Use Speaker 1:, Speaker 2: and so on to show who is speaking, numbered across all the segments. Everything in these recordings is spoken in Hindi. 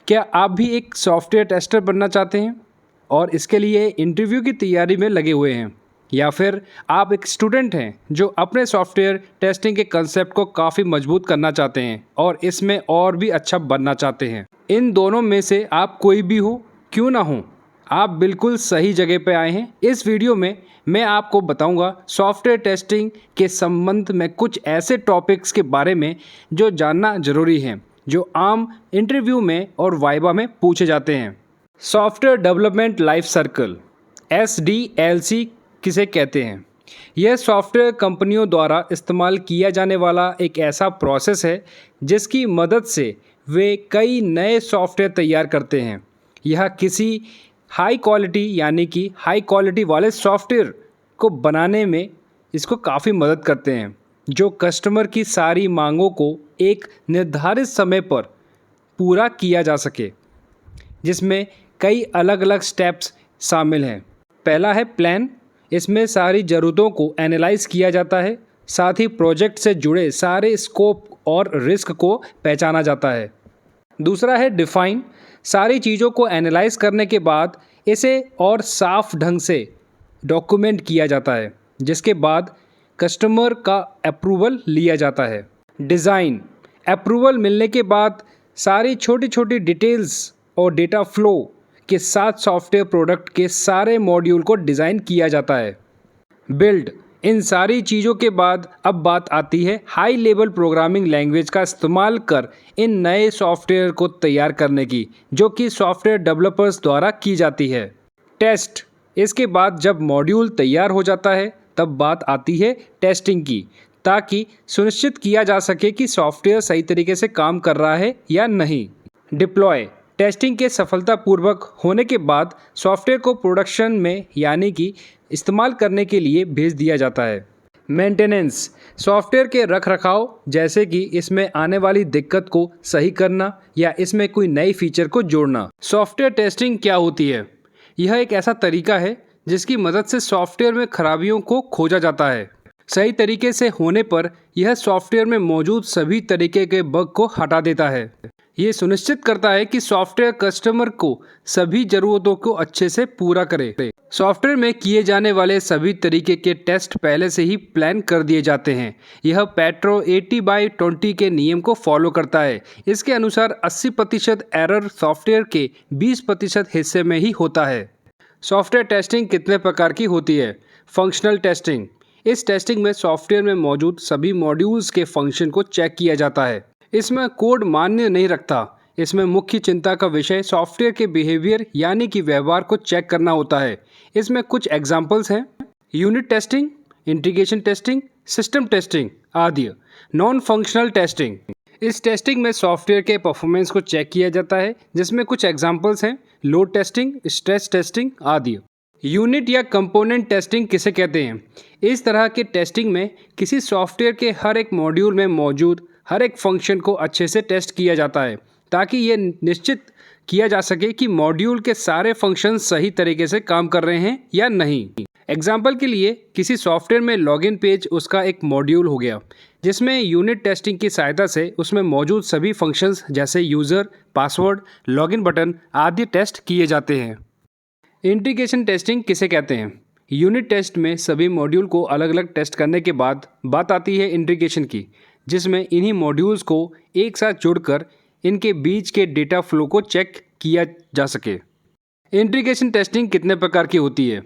Speaker 1: क्या आप भी एक सॉफ्टवेयर टेस्टर बनना चाहते हैं और इसके लिए इंटरव्यू की तैयारी में लगे हुए हैं, या फिर आप एक स्टूडेंट हैं जो अपने सॉफ्टवेयर टेस्टिंग के कंसेप्ट को काफ़ी मजबूत करना चाहते हैं और इसमें और भी अच्छा बनना चाहते हैं? इन दोनों में से आप कोई भी हो, क्यों ना हो, आप बिल्कुल सही जगह पे आए हैं। इस वीडियो में मैं आपको बताऊंगा सॉफ्टवेयर टेस्टिंग के संबंध में कुछ ऐसे टॉपिक्स के बारे में जो जानना ज़रूरी है, जो आम इंटरव्यू में और वाइवा में पूछे जाते हैं। Software development life circle, SDLC किसे कहते हैं? यह सॉफ्टवेयर कंपनियों द्वारा इस्तेमाल किया जाने वाला एक ऐसा प्रोसेस है जिसकी मदद से वे कई नए सॉफ्टवेयर तैयार करते हैं। यह किसी हाई क्वालिटी वाले सॉफ्टवेयर को बनाने में इसको काफ़ी मदद करते हैं, जो कस्टमर की सारी मांगों को एक निर्धारित समय पर पूरा किया जा सके, जिसमें कई अलग अलग स्टेप्स शामिल हैं। पहला है प्लान। इसमें सारी ज़रूरतों को एनालाइज किया जाता है, साथ ही प्रोजेक्ट से जुड़े सारे स्कोप और रिस्क को पहचाना जाता है। दूसरा है डिफ़ाइन। सारी चीज़ों को एनालाइज करने के बाद इसे और साफ ढंग से डॉक्यूमेंट किया जाता है, जिसके बाद कस्टमर का अप्रूवल लिया जाता है। डिज़ाइन। अप्रूवल मिलने के बाद सारी छोटी छोटी डिटेल्स और डेटा फ्लो के साथ सॉफ्टवेयर प्रोडक्ट के सारे मॉड्यूल को डिज़ाइन किया जाता है। बिल्ड। इन सारी चीज़ों के बाद अब बात आती है हाई लेवल प्रोग्रामिंग लैंग्वेज का इस्तेमाल कर इन नए सॉफ्टवेयर को तैयार करने की, जो कि सॉफ्टवेयर डेवलपर्स द्वारा की जाती है। टेस्ट। इसके बाद जब मॉड्यूल तैयार हो जाता है तब बात आती है टेस्टिंग की, ताकि सुनिश्चित किया जा सके कि सॉफ्टवेयर सही तरीके से काम कर रहा है या नहीं। डिप्लॉय। टेस्टिंग के सफलतापूर्वक होने के बाद सॉफ्टवेयर को प्रोडक्शन में यानी कि इस्तेमाल करने के लिए भेज दिया जाता है। मेंटेनेंस। सॉफ्टवेयर के रखरखाव, जैसे कि इसमें आने वाली दिक्कत को सही करना या इसमें कोई नई फीचर को जोड़ना। सॉफ्टवेयर टेस्टिंग क्या होती है? यह एक ऐसा तरीका है जिसकी मदद से सॉफ्टवेयर में खराबियों को खोजा जाता है। सही तरीके से होने पर यह सॉफ्टवेयर में मौजूद सभी तरीके के बग को हटा देता है। ये सुनिश्चित करता है कि सॉफ्टवेयर कस्टमर को सभी ज़रूरतों को अच्छे से पूरा करे। सॉफ्टवेयर में किए जाने वाले सभी तरीके के टेस्ट पहले से ही प्लान कर दिए जाते हैं। यह पेट्रो 80/20 के नियम को फॉलो करता है। इसके अनुसार 80% एरर सॉफ्टवेयर के 20% हिस्से में ही होता है। सॉफ्टवेयर टेस्टिंग कितने प्रकार की होती है? Functional testing. इस टेस्टिंग में सॉफ्टवेयर में मौजूद सभी मॉड्यूल्स के फंक्शन को चेक किया जाता है। इसमें कोड मान्य नहीं रखता। इसमें मुख्य चिंता का विषय सॉफ्टवेयर के बिहेवियर यानी कि व्यवहार को चेक करना होता है। इसमें कुछ एग्जांपल्स हैं: unit testing, integration testing, system testing आदि। Non functional testing. इस टेस्टिंग में सॉफ्टवेयर के परफॉर्मेंस को चेक किया जाता है, जिसमें कुछ एग्जांपल्स हैं: लोड टेस्टिंग, स्ट्रेस टेस्टिंग आदि। यूनिट या कंपोनेंट टेस्टिंग किसे कहते हैं? इस तरह के टेस्टिंग में किसी सॉफ्टवेयर के हर एक मॉड्यूल में मौजूद हर एक फंक्शन को अच्छे से टेस्ट किया जाता है, ताकि ये निश्चित किया जा सके कि मॉड्यूल के सारे फंक्शन सही तरीके से काम कर रहे हैं या नहीं। एग्जाम्पल के लिए, किसी सॉफ्टवेयर में लॉगिन पेज उसका एक मॉड्यूल हो गया, जिसमें यूनिट टेस्टिंग की सहायता से उसमें मौजूद सभी फंक्शंस जैसे यूज़र, पासवर्ड, लॉगिन बटन आदि टेस्ट किए जाते हैं। इंटीग्रेशन टेस्टिंग किसे कहते हैं? यूनिट टेस्ट में सभी मॉड्यूल को अलग अलग टेस्ट करने के बाद बात आती है इंटीग्रेशन की, जिसमें इन्हीं मॉड्यूल्स को एक साथ जोड़कर इनके बीच के डेटा फ्लो को चेक किया जा सके। इंटीग्रेशन टेस्टिंग कितने प्रकार की होती है?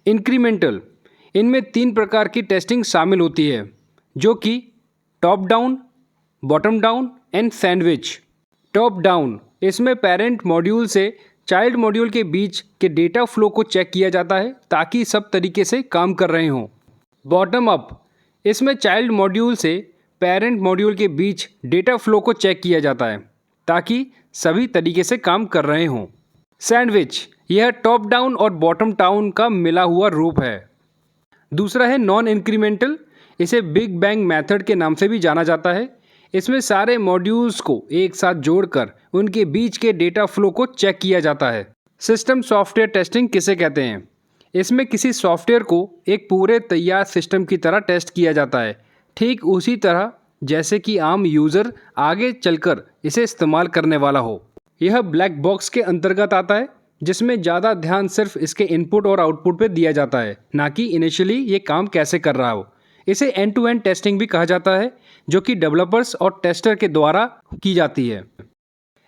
Speaker 1: इंक्रीमेंटल। इनमें 3 प्रकार की टेस्टिंग शामिल होती है, जो कि top down, bottom down and sandwich. Top down. इसमें पेरेंट मॉड्यूल से चाइल्ड मॉड्यूल के बीच के डेटा फ्लो को चेक किया जाता है, ताकि सब तरीके से काम कर रहे हों। Bottom up. इसमें चाइल्ड मॉड्यूल से पेरेंट मॉड्यूल के बीच डेटा फ्लो को चेक किया जाता है, ताकि सभी तरीके से काम कर रहे हों। सैंडविच। यह टॉप डाउन और बॉटम डाउन का मिला हुआ रूप है। दूसरा है नॉन इंक्रीमेंटल। इसे बिग बैंग मेथड के नाम से भी जाना जाता है। इसमें सारे मॉड्यूल्स को एक साथ जोड़कर उनके बीच के डेटा फ्लो को चेक किया जाता है। सिस्टम सॉफ्टवेयर टेस्टिंग किसे कहते हैं? इसमें किसी सॉफ्टवेयर को एक पूरे तैयार सिस्टम की तरह टेस्ट किया जाता है, ठीक उसी तरह जैसे कि आम यूज़र आगे चलकर इसे इस्तेमाल करने वाला हो। यह ब्लैक बॉक्स के अंतर्गत आता है, जिसमें ज़्यादा ध्यान सिर्फ इसके इनपुट और आउटपुट पे दिया जाता है, ना कि इनिशियली ये काम कैसे कर रहा हो। इसे एंड टू एंड टेस्टिंग भी कहा जाता है, जो कि डेवलपर्स और टेस्टर के द्वारा की जाती है।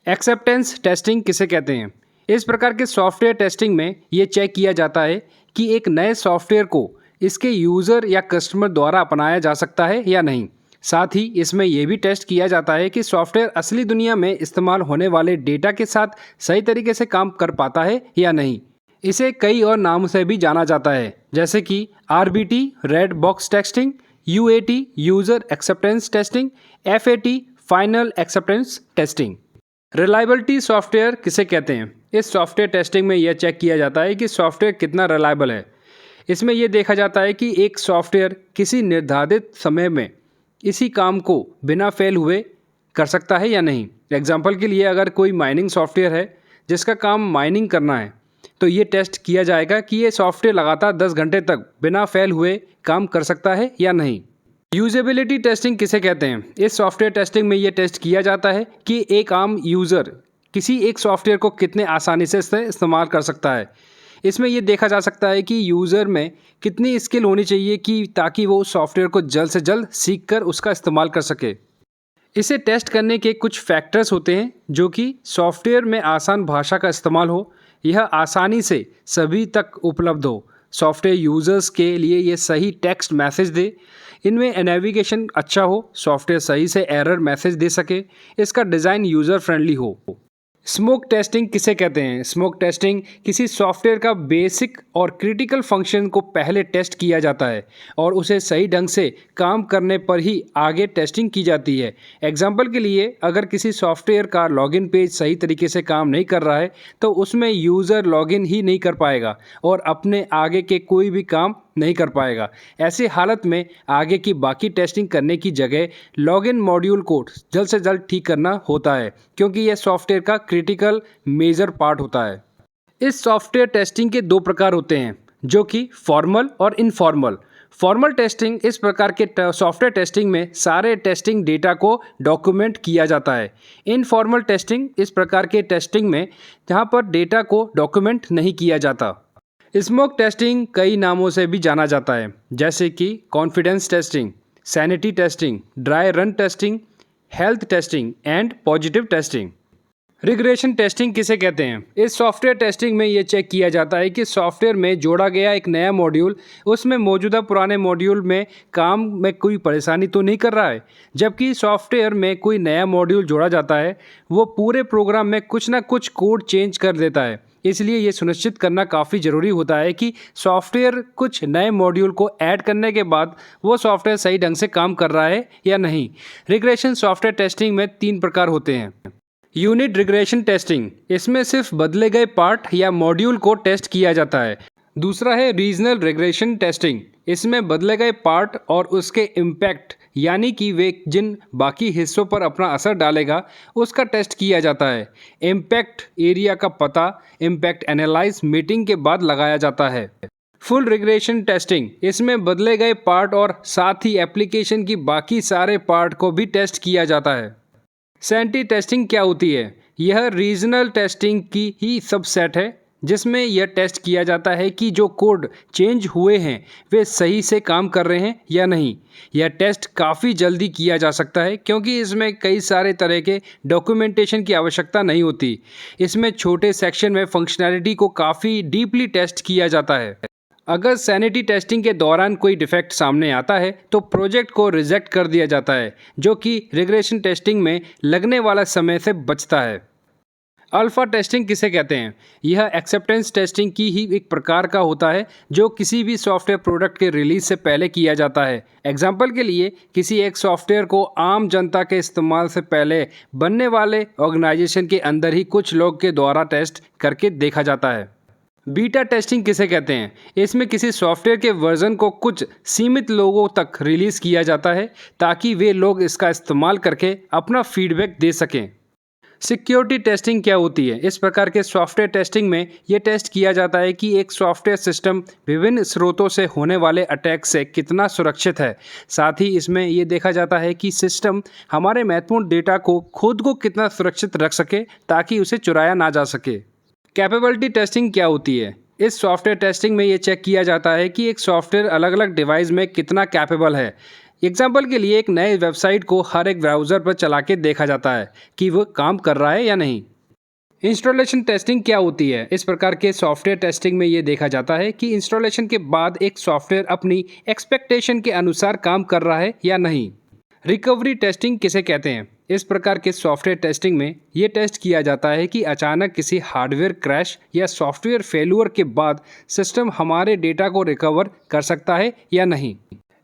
Speaker 1: एक्सेप्टेंस टेस्टिंग किसे कहते हैं? इस प्रकार के सॉफ्टवेयर टेस्टिंग में ये चेक किया जाता है कि एक नए सॉफ्टवेयर को इसके यूज़र या कस्टमर द्वारा अपनाया जा सकता है या नहीं। साथ ही इसमें यह भी टेस्ट किया जाता है कि सॉफ्टवेयर असली दुनिया में इस्तेमाल होने वाले डेटा के साथ सही तरीके से काम कर पाता है या नहीं। इसे कई और नामों से भी जाना जाता है, जैसे कि RBT red box testing, UAT user acceptance testing, FAT final acceptance testing. Reliability software किसे कहते हैं? इस सॉफ्टवेयर टेस्टिंग में यह चेक किया जाता है कि सॉफ्टवेयर कितना रिलायबल है। इसमें यह देखा जाता है कि एक सॉफ्टवेयर किसी निर्धारित समय में इसी काम को बिना फेल हुए कर सकता है या नहीं। एग्जाम्पल के लिए, अगर कोई माइनिंग सॉफ्टवेयर है जिसका काम माइनिंग करना है, तो ये टेस्ट किया जाएगा कि ये सॉफ्टवेयर लगातार 10 घंटे तक बिना फेल हुए काम कर सकता है या नहीं। यूजेबिलिटी टेस्टिंग किसे कहते हैं? इस सॉफ्टवेयर टेस्टिंग में ये टेस्ट किया जाता है कि एक आम यूज़र किसी एक सॉफ्टवेयर को कितने आसानी से इस्तेमाल कर सकता है। इसमें यह देखा जा सकता है कि यूज़र में कितनी स्किल होनी चाहिए कि ताकि वो सॉफ्टवेयर को जल्द से जल्द सीखकर उसका इस्तेमाल कर सके। इसे टेस्ट करने के कुछ फैक्टर्स होते हैं, जो कि सॉफ्टवेयर में आसान भाषा का इस्तेमाल हो, यह आसानी से सभी तक उपलब्ध हो, सॉफ्टवेयर यूज़र्स के लिए ये सही टेक्स्ट मैसेज दे, इनमें नेविगेशन अच्छा हो, सॉफ्टवेयर सही से एरर मैसेज दे सके, इसका डिज़ाइन यूज़र फ्रेंडली हो। स्मोक टेस्टिंग किसे कहते हैं? स्मोक टेस्टिंग किसी सॉफ्टवेयर का बेसिक और क्रिटिकल फंक्शन को पहले टेस्ट किया जाता है और उसे सही ढंग से काम करने पर ही आगे टेस्टिंग की जाती है। एग्जाम्पल के लिए, अगर किसी सॉफ्टवेयर का लॉगिन पेज सही तरीके से काम नहीं कर रहा है, तो उसमें यूज़र लॉगिन ही नहीं कर पाएगा और अपने आगे के कोई भी काम नहीं कर पाएगा। ऐसी हालत में आगे की बाकी टेस्टिंग करने की जगह लॉगिन मॉड्यूल को जल्द से जल्द ठीक करना होता है, क्योंकि यह सॉफ्टवेयर का क्रिटिकल मेजर पार्ट होता है। इस सॉफ्टवेयर टेस्टिंग के 2 प्रकार होते हैं, जो कि फॉर्मल और इनफॉर्मल। फॉर्मल टेस्टिंग इस प्रकार के सॉफ्टवेयर टेस्टिंग में सारे टेस्टिंग डेटा को डॉक्यूमेंट किया जाता है। इनफॉर्मल टेस्टिंग इस प्रकार के टेस्टिंग में जहाँ पर डेटा को डॉक्यूमेंट नहीं किया जाता। स्मोक टेस्टिंग कई नामों से भी जाना जाता है, जैसे कि confidence testing, sanity testing, dry run testing, health testing and positive testing. Regression testing किसे कहते हैं? इस सॉफ्टवेयर टेस्टिंग में ये चेक किया जाता है कि सॉफ्टवेयर में जोड़ा गया एक नया मॉड्यूल उसमें मौजूदा पुराने मॉड्यूल में काम में कोई परेशानी तो नहीं कर रहा है। जबकि सॉफ्टवेयर में कोई नया मॉड्यूल जोड़ा जाता है, वो पूरे प्रोग्राम में कुछ ना कुछ कोड चेंज कर देता है। इसलिए ये सुनिश्चित करना काफ़ी ज़रूरी होता है कि सॉफ्टवेयर कुछ नए मॉड्यूल को ऐड करने के बाद वो सॉफ्टवेयर सही ढंग से काम कर रहा है या नहीं। रिग्रेशन सॉफ्टवेयर टेस्टिंग में 3 प्रकार होते हैं। यूनिट रिग्रेशन टेस्टिंग, इसमें सिर्फ बदले गए पार्ट या मॉड्यूल को टेस्ट किया जाता है। दूसरा है रीजनल रिग्रेशन टेस्टिंग, इसमें बदले गए पार्ट और उसके इम्पैक्ट, यानी कि वे जिन बाकी हिस्सों पर अपना असर डालेगा उसका टेस्ट किया जाता है। इम्पैक्ट एरिया का पता इम्पैक्ट एनालाइज मीटिंग के बाद लगाया जाता है। फुल रिग्रेशन टेस्टिंग, इसमें बदले गए पार्ट और साथ ही एप्लीकेशन की बाकी सारे पार्ट को भी टेस्ट किया जाता है। सैनिटी टेस्टिंग क्या होती है? यह रीजनल टेस्टिंग की ही सबसेट है, जिसमें यह टेस्ट किया जाता है कि जो कोड चेंज हुए हैं वे सही से काम कर रहे हैं या नहीं। यह टेस्ट काफ़ी जल्दी किया जा सकता है, क्योंकि इसमें कई सारे तरह के डॉक्यूमेंटेशन की आवश्यकता नहीं होती। इसमें छोटे सेक्शन में फंक्शनैलिटी को काफ़ी डीपली टेस्ट किया जाता है। अगर सैनिटी टेस्टिंग के दौरान कोई डिफेक्ट सामने आता है तो प्रोजेक्ट को रिजेक्ट कर दिया जाता है, जो कि रिग्रेशन टेस्टिंग में लगने वाला समय से बचता है। अल्फ़ा टेस्टिंग किसे कहते हैं? यह एक्सेप्टेंस टेस्टिंग की ही एक प्रकार का होता है, जो किसी भी सॉफ्टवेयर प्रोडक्ट के रिलीज से पहले किया जाता है। एग्जाम्पल के लिए, किसी एक सॉफ्टवेयर को आम जनता के इस्तेमाल से पहले बनने वाले ऑर्गेनाइजेशन के अंदर ही कुछ लोग के द्वारा टेस्ट करके देखा जाता है। बीटा टेस्टिंग किसे कहते हैं? इसमें किसी सॉफ्टवेयर के वर्जन को कुछ सीमित लोगों तक रिलीज़ किया जाता है ताकि वे लोग इसका इस्तेमाल करके अपना फीडबैक दे सकें। सिक्योरिटी टेस्टिंग क्या होती है? इस प्रकार के सॉफ्टवेयर टेस्टिंग में ये टेस्ट किया जाता है कि एक सॉफ्टवेयर सिस्टम विभिन्न स्रोतों से होने वाले अटैक से कितना सुरक्षित है। साथ ही इसमें ये देखा जाता है कि सिस्टम हमारे महत्वपूर्ण डेटा को खुद को कितना सुरक्षित रख सके ताकि उसे चुराया ना जा सके। कैपेबिलिटी टेस्टिंग क्या होती है? इस सॉफ्टवेयर टेस्टिंग में ये चेक किया जाता है कि एक सॉफ्टवेयर अलग अलग डिवाइस में कितना कैपेबल है। एग्जाम्पल के लिए एक नए वेबसाइट को हर एक ब्राउज़र पर चला के देखा जाता है कि वो काम कर रहा है या नहीं। इंस्टॉलेशन टेस्टिंग क्या होती है? इस प्रकार के सॉफ्टवेयर टेस्टिंग में ये देखा जाता है कि इंस्टॉलेशन के बाद एक सॉफ्टवेयर अपनी एक्सपेक्टेशन के अनुसार काम कर रहा है या नहीं। रिकवरी टेस्टिंग किसे कहते हैं? इस प्रकार के सॉफ्टवेयर टेस्टिंग में ये टेस्ट किया जाता है कि अचानक किसी हार्डवेयर क्रैश या सॉफ्टवेयर फेल्यूर के बाद सिस्टम हमारे डेटा को रिकवर कर सकता है या नहीं।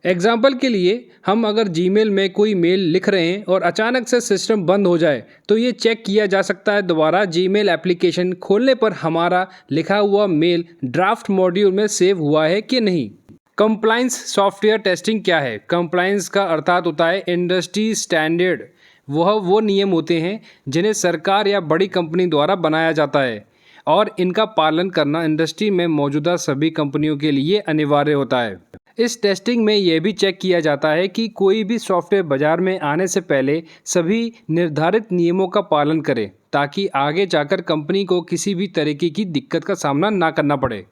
Speaker 1: एग्जाम्पल के लिए हम अगर जीमेल में कोई मेल लिख रहे हैं और अचानक से सिस्टम बंद हो जाए तो ये चेक किया जा सकता है दोबारा जीमेल एप्लीकेशन खोलने पर हमारा लिखा हुआ मेल ड्राफ्ट मॉड्यूल में सेव हुआ है कि नहीं। कंप्लायंस सॉफ्टवेयर टेस्टिंग क्या है? कंप्लायंस का अर्थात होता है इंडस्ट्री स्टैंडर्ड। वो नियम होते हैं जिन्हें सरकार या बड़ी कंपनी द्वारा बनाया जाता है और इनका पालन करना इंडस्ट्री में मौजूदा सभी कंपनियों के लिए अनिवार्य होता है। इस टेस्टिंग में यह भी चेक किया जाता है कि कोई भी सॉफ्टवेयर बाजार में आने से पहले सभी निर्धारित नियमों का पालन करे ताकि आगे जाकर कंपनी को किसी भी तरीके की दिक्कत का सामना ना करना पड़े।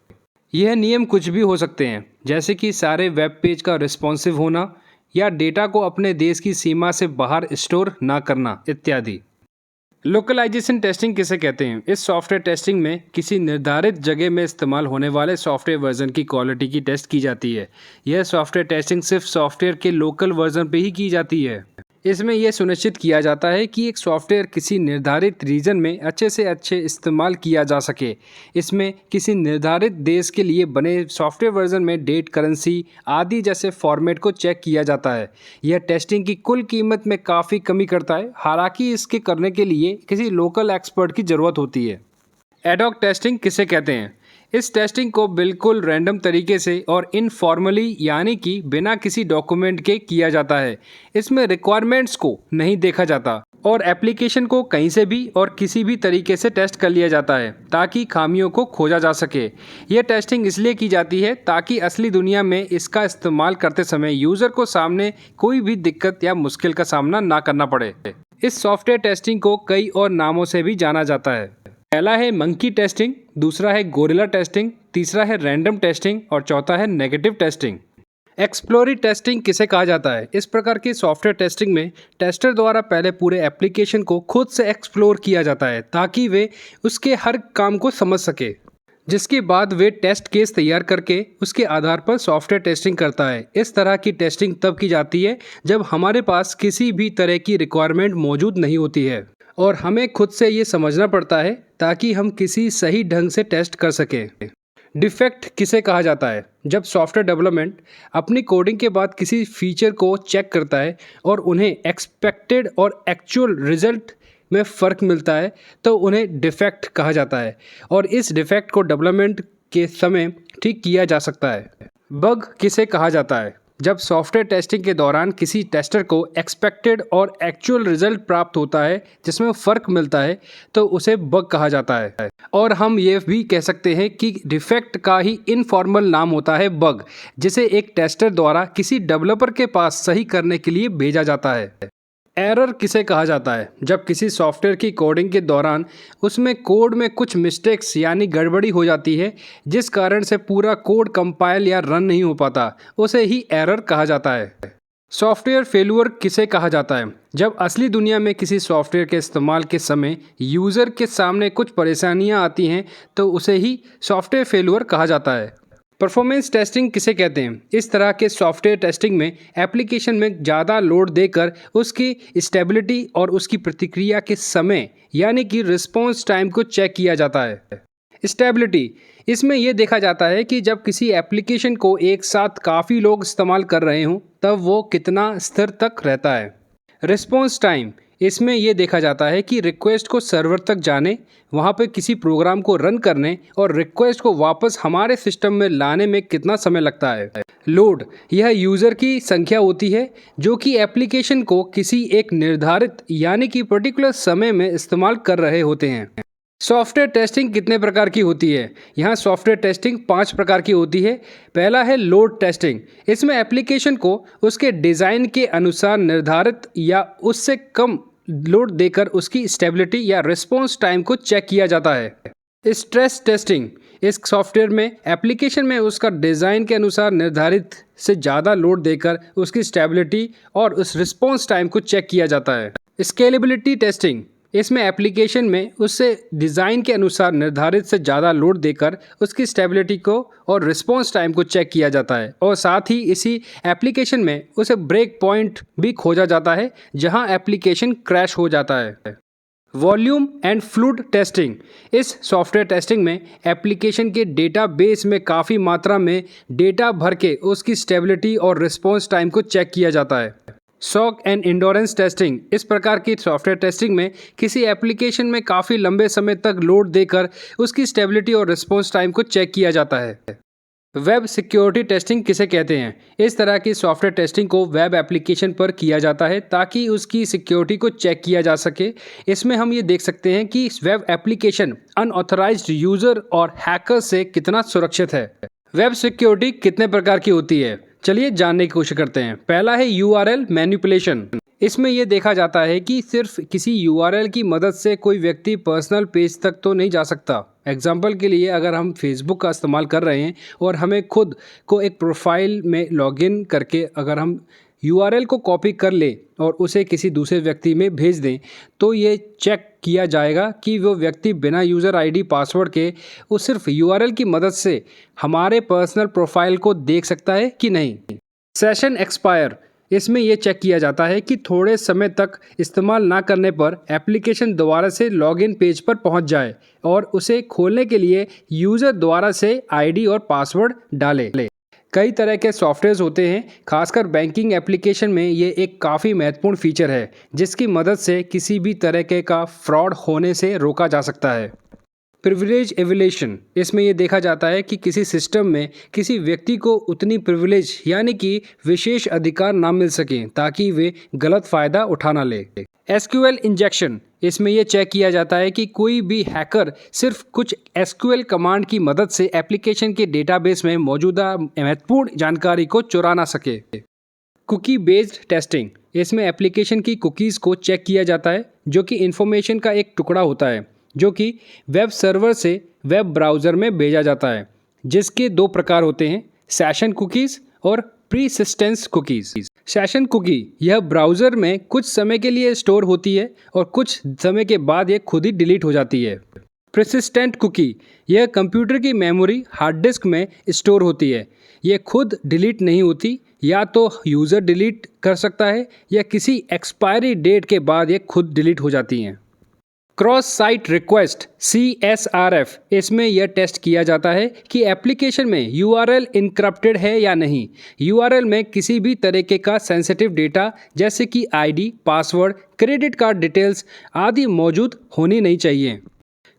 Speaker 1: यह नियम कुछ भी हो सकते हैं, जैसे कि सारे वेब पेज का रिस्पॉन्सिव होना या डेटा को अपने देश की सीमा से बाहर स्टोर ना करना इत्यादि। लोकलाइजेशन टेस्टिंग किसे कहते हैं? इस सॉफ्टवेयर टेस्टिंग में किसी निर्धारित जगह में इस्तेमाल होने वाले सॉफ्टवेयर वर्जन की क्वालिटी की टेस्ट की जाती है। यह सॉफ्टवेयर टेस्टिंग सिर्फ सॉफ्टवेयर के लोकल वर्जन पे ही की जाती है। इसमें यह सुनिश्चित किया जाता है कि एक सॉफ्टवेयर किसी निर्धारित रीजन में अच्छे से अच्छे इस्तेमाल किया जा सके। इसमें किसी निर्धारित देश के लिए बने सॉफ्टवेयर वर्जन में डेट, करेंसी आदि जैसे फॉर्मेट को चेक किया जाता है। यह टेस्टिंग की कुल कीमत में काफ़ी कमी करता है, हालांकि इसके करने के लिए किसी लोकल एक्सपर्ट की ज़रूरत होती है। एडॉक टेस्टिंग किसे कहते हैं? इस टेस्टिंग को बिल्कुल रैंडम तरीके से और इनफॉर्मली यानी कि बिना किसी डॉक्यूमेंट के किया जाता है। इसमें रिक्वायरमेंट्स को नहीं देखा जाता और एप्लीकेशन को कहीं से भी और किसी भी तरीके से टेस्ट कर लिया जाता है ताकि खामियों को खोजा जा सके। यह टेस्टिंग इसलिए की जाती है ताकि असली दुनिया में इसका इस्तेमाल करते समय यूज़र को सामने कोई भी दिक्कत या मुश्किल का सामना ना करना पड़े। इस सॉफ्टवेयर टेस्टिंग को कई और नामों से भी जाना जाता है। पहला है मंकी टेस्टिंग, दूसरा है गोरिल्ला टेस्टिंग, तीसरा है रैंडम टेस्टिंग और चौथा है नेगेटिव टेस्टिंग। एक्सप्लोरी टेस्टिंग किसे कहा जाता है? इस प्रकार की सॉफ्टवेयर टेस्टिंग में टेस्टर द्वारा पहले पूरे एप्लीकेशन को खुद से एक्सप्लोर किया जाता है ताकि वे उसके हर काम को समझ सके, जिसके बाद वे टेस्ट केस तैयार करके उसके आधार पर सॉफ्टवेयर टेस्टिंग करता है। इस तरह की टेस्टिंग तब की जाती है जब हमारे पास किसी भी तरह की रिक्वायरमेंट मौजूद नहीं होती है और हमें खुद से ये समझना पड़ता है ताकि हम किसी सही ढंग से टेस्ट कर सकें। डिफेक्ट किसे कहा जाता है? जब सॉफ्टवेयर डेवलपमेंट अपनी कोडिंग के बाद किसी फीचर को चेक करता है और उन्हें एक्सपेक्टेड और एक्चुअल रिजल्ट में फ़र्क मिलता है तो उन्हें डिफेक्ट कहा जाता है और इस डिफेक्ट को डेवलपमेंट के समय ठीक किया जा सकता है। बग किसे कहा जाता है? जब सॉफ्टवेयर टेस्टिंग के दौरान किसी टेस्टर को एक्सपेक्टेड और एक्चुअल रिजल्ट प्राप्त होता है जिसमें फ़र्क मिलता है तो उसे बग कहा जाता है। और हम ये भी कह सकते हैं कि डिफेक्ट का ही इनफॉर्मल नाम होता है बग, जिसे एक टेस्टर द्वारा किसी डेवलपर के पास सही करने के लिए भेजा जाता है। एरर किसे कहा जाता है? जब किसी सॉफ्टवेयर की कोडिंग के दौरान उसमें कोड में कुछ मिस्टेक्स यानी गड़बड़ी हो जाती है जिस कारण से पूरा कोड कंपाइल या रन नहीं हो पाता, उसे ही एरर कहा जाता है। सॉफ्टवेयर फेल्यूर किसे कहा जाता है? जब असली दुनिया में किसी सॉफ्टवेयर के इस्तेमाल के समय यूज़र के सामने कुछ परेशानियां आती हैं तो उसे ही सॉफ्टवेयर फेल्यूर कहा जाता है। परफॉर्मेंस टेस्टिंग किसे कहते हैं? इस तरह के सॉफ्टवेयर टेस्टिंग में एप्लीकेशन में ज़्यादा लोड देकर उसकी स्टेबिलिटी और उसकी प्रतिक्रिया के समय यानी कि रिस्पॉन्स टाइम को चेक किया जाता है। स्टेबिलिटी, इसमें यह देखा जाता है कि जब किसी एप्लीकेशन को एक साथ काफ़ी लोग इस्तेमाल कर रहे हों तब वो कितना स्थिर तक रहता है। रिस्पॉन्स टाइम, इसमें ये देखा जाता है कि रिक्वेस्ट को सर्वर तक जाने, वहाँ पे किसी प्रोग्राम को रन करने और रिक्वेस्ट को वापस हमारे सिस्टम में लाने में कितना समय लगता है। लोड, यह यूज़र की संख्या होती है जो कि एप्लीकेशन को किसी एक निर्धारित यानी कि पर्टिकुलर समय में इस्तेमाल कर रहे होते हैं। सॉफ्टवेयर टेस्टिंग कितने प्रकार की होती है? यहाँ सॉफ्टवेयर टेस्टिंग 5 प्रकार की होती है। पहला है लोड टेस्टिंग। इसमें एप्लीकेशन को उसके डिज़ाइन के अनुसार निर्धारित या उससे कम लोड देकर उसकी स्टेबिलिटी या रिस्पॉन्स टाइम को चेक किया जाता है। स्ट्रेस टेस्टिंग, इस सॉफ्टवेयर में एप्लीकेशन में उसका डिज़ाइन के अनुसार निर्धारित से ज़्यादा लोड देकर उसकी स्टेबिलिटी और उस रिस्पॉन्स टाइम को चेक किया जाता है। स्केलेबिलिटी टेस्टिंग, इसमें एप्लीकेशन में उससे डिज़ाइन के अनुसार निर्धारित से ज़्यादा लोड देकर उसकी स्टेबिलिटी को और रिस्पॉन्स टाइम को चेक किया जाता है और साथ ही इसी एप्लीकेशन में उसे ब्रेक पॉइंट भी खोजा जाता है जहां एप्लीकेशन क्रैश हो जाता है। वॉल्यूम एंड फ्लूड टेस्टिंग, इस सॉफ्टवेयर टेस्टिंग में एप्लीकेशन के डेटाबेस में काफ़ी मात्रा में डेटा भर के उसकी स्टेबिलिटी और रिस्पॉन्स टाइम को चेक किया जाता है। शॉक एंड इंडोरेंस टेस्टिंग, इस प्रकार की सॉफ्टवेयर टेस्टिंग में किसी एप्लीकेशन में काफ़ी लंबे समय तक लोड देकर उसकी स्टेबिलिटी और रिस्पॉन्स टाइम को चेक किया जाता है। वेब सिक्योरिटी टेस्टिंग किसे कहते हैं? इस तरह की सॉफ्टवेयर टेस्टिंग को वेब एप्लीकेशन पर किया जाता है ताकि उसकी सिक्योरिटी को चेक किया जा सके। इसमें हम ये देख सकते हैं कि वेब एप्लीकेशन अनऑथराइज्ड यूज़र और हैकर से कितना सुरक्षित है। वेब सिक्योरिटी कितने प्रकार की होती है? चलिए जानने की कोशिश करते हैं। पहला है URL मैनिपुलेशन। इसमें यह देखा जाता है कि सिर्फ किसी URL की मदद से कोई व्यक्ति पर्सनल पेज तक तो नहीं जा सकता। एग्जाम्पल के लिए अगर हम फेसबुक का इस्तेमाल कर रहे हैं और हमें खुद को एक प्रोफाइल में लॉगिन करके अगर हम URL को कॉपी कर ले और उसे किसी दूसरे व्यक्ति में भेज दें तो ये चेक किया जाएगा कि वो व्यक्ति बिना यूज़र ID पासवर्ड के वो सिर्फ URL की मदद से हमारे पर्सनल प्रोफाइल को देख सकता है कि नहीं। सेशन एक्सपायर, इसमें यह चेक किया जाता है कि थोड़े समय तक इस्तेमाल ना करने पर एप्लीकेशन दोबारा से लॉगिन पेज पर पहुंच जाए और उसे खोलने के लिए यूज़र दोबारा से ID और पासवर्ड डाले। कई तरह के सॉफ्टवेयर्स होते हैं, खासकर बैंकिंग एप्लीकेशन में ये एक काफ़ी महत्वपूर्ण फीचर है जिसकी मदद से किसी भी तरह का फ्रॉड होने से रोका जा सकता है। प्रिविलेज एविलेशन, इसमें यह देखा जाता है कि किसी सिस्टम में किसी व्यक्ति को उतनी प्रिविलेज यानी कि विशेष अधिकार ना मिल सकें ताकि वे गलत फ़ायदा उठा ना ले। SQL इंजेक्शन, इसमें यह चेक किया जाता है कि कोई भी हैकर सिर्फ कुछ SQL कमांड की मदद से एप्लीकेशन के डेटाबेस में मौजूदा महत्वपूर्ण जानकारी को चुरा ना सके। कुकी बेस्ड टेस्टिंग, इसमें एप्लीकेशन की कुकीज़ को चेक किया जाता है जो कि इंफॉर्मेशन का एक टुकड़ा होता है जो कि वेब सर्वर से वेब ब्राउज़र में भेजा जाता है, जिसके 2 प्रकार होते हैं, सेशन कुकीज़ और प्रीसिस्टेंस कुकीज़। सेशन कुकी यह ब्राउज़र में कुछ समय के लिए स्टोर होती है और कुछ समय के बाद यह खुद ही डिलीट हो जाती है। प्रिसिस्टेंट कुकी यह कंप्यूटर की मेमोरी हार्ड डिस्क में स्टोर होती है। यह खुद डिलीट नहीं होती, या तो यूज़र डिलीट कर सकता है या किसी एक्सपायरी डेट के बाद यह खुद डिलीट हो जाती हैं। क्रॉस साइट रिक्वेस्ट CSRF, इसमें यह टेस्ट किया जाता है कि एप्लीकेशन में URL इनक्रप्टेड है या नहीं। URL में किसी भी तरीके का सेंसिटिव डेटा जैसे कि ID, password, credit card details आदि मौजूद होनी नहीं चाहिए।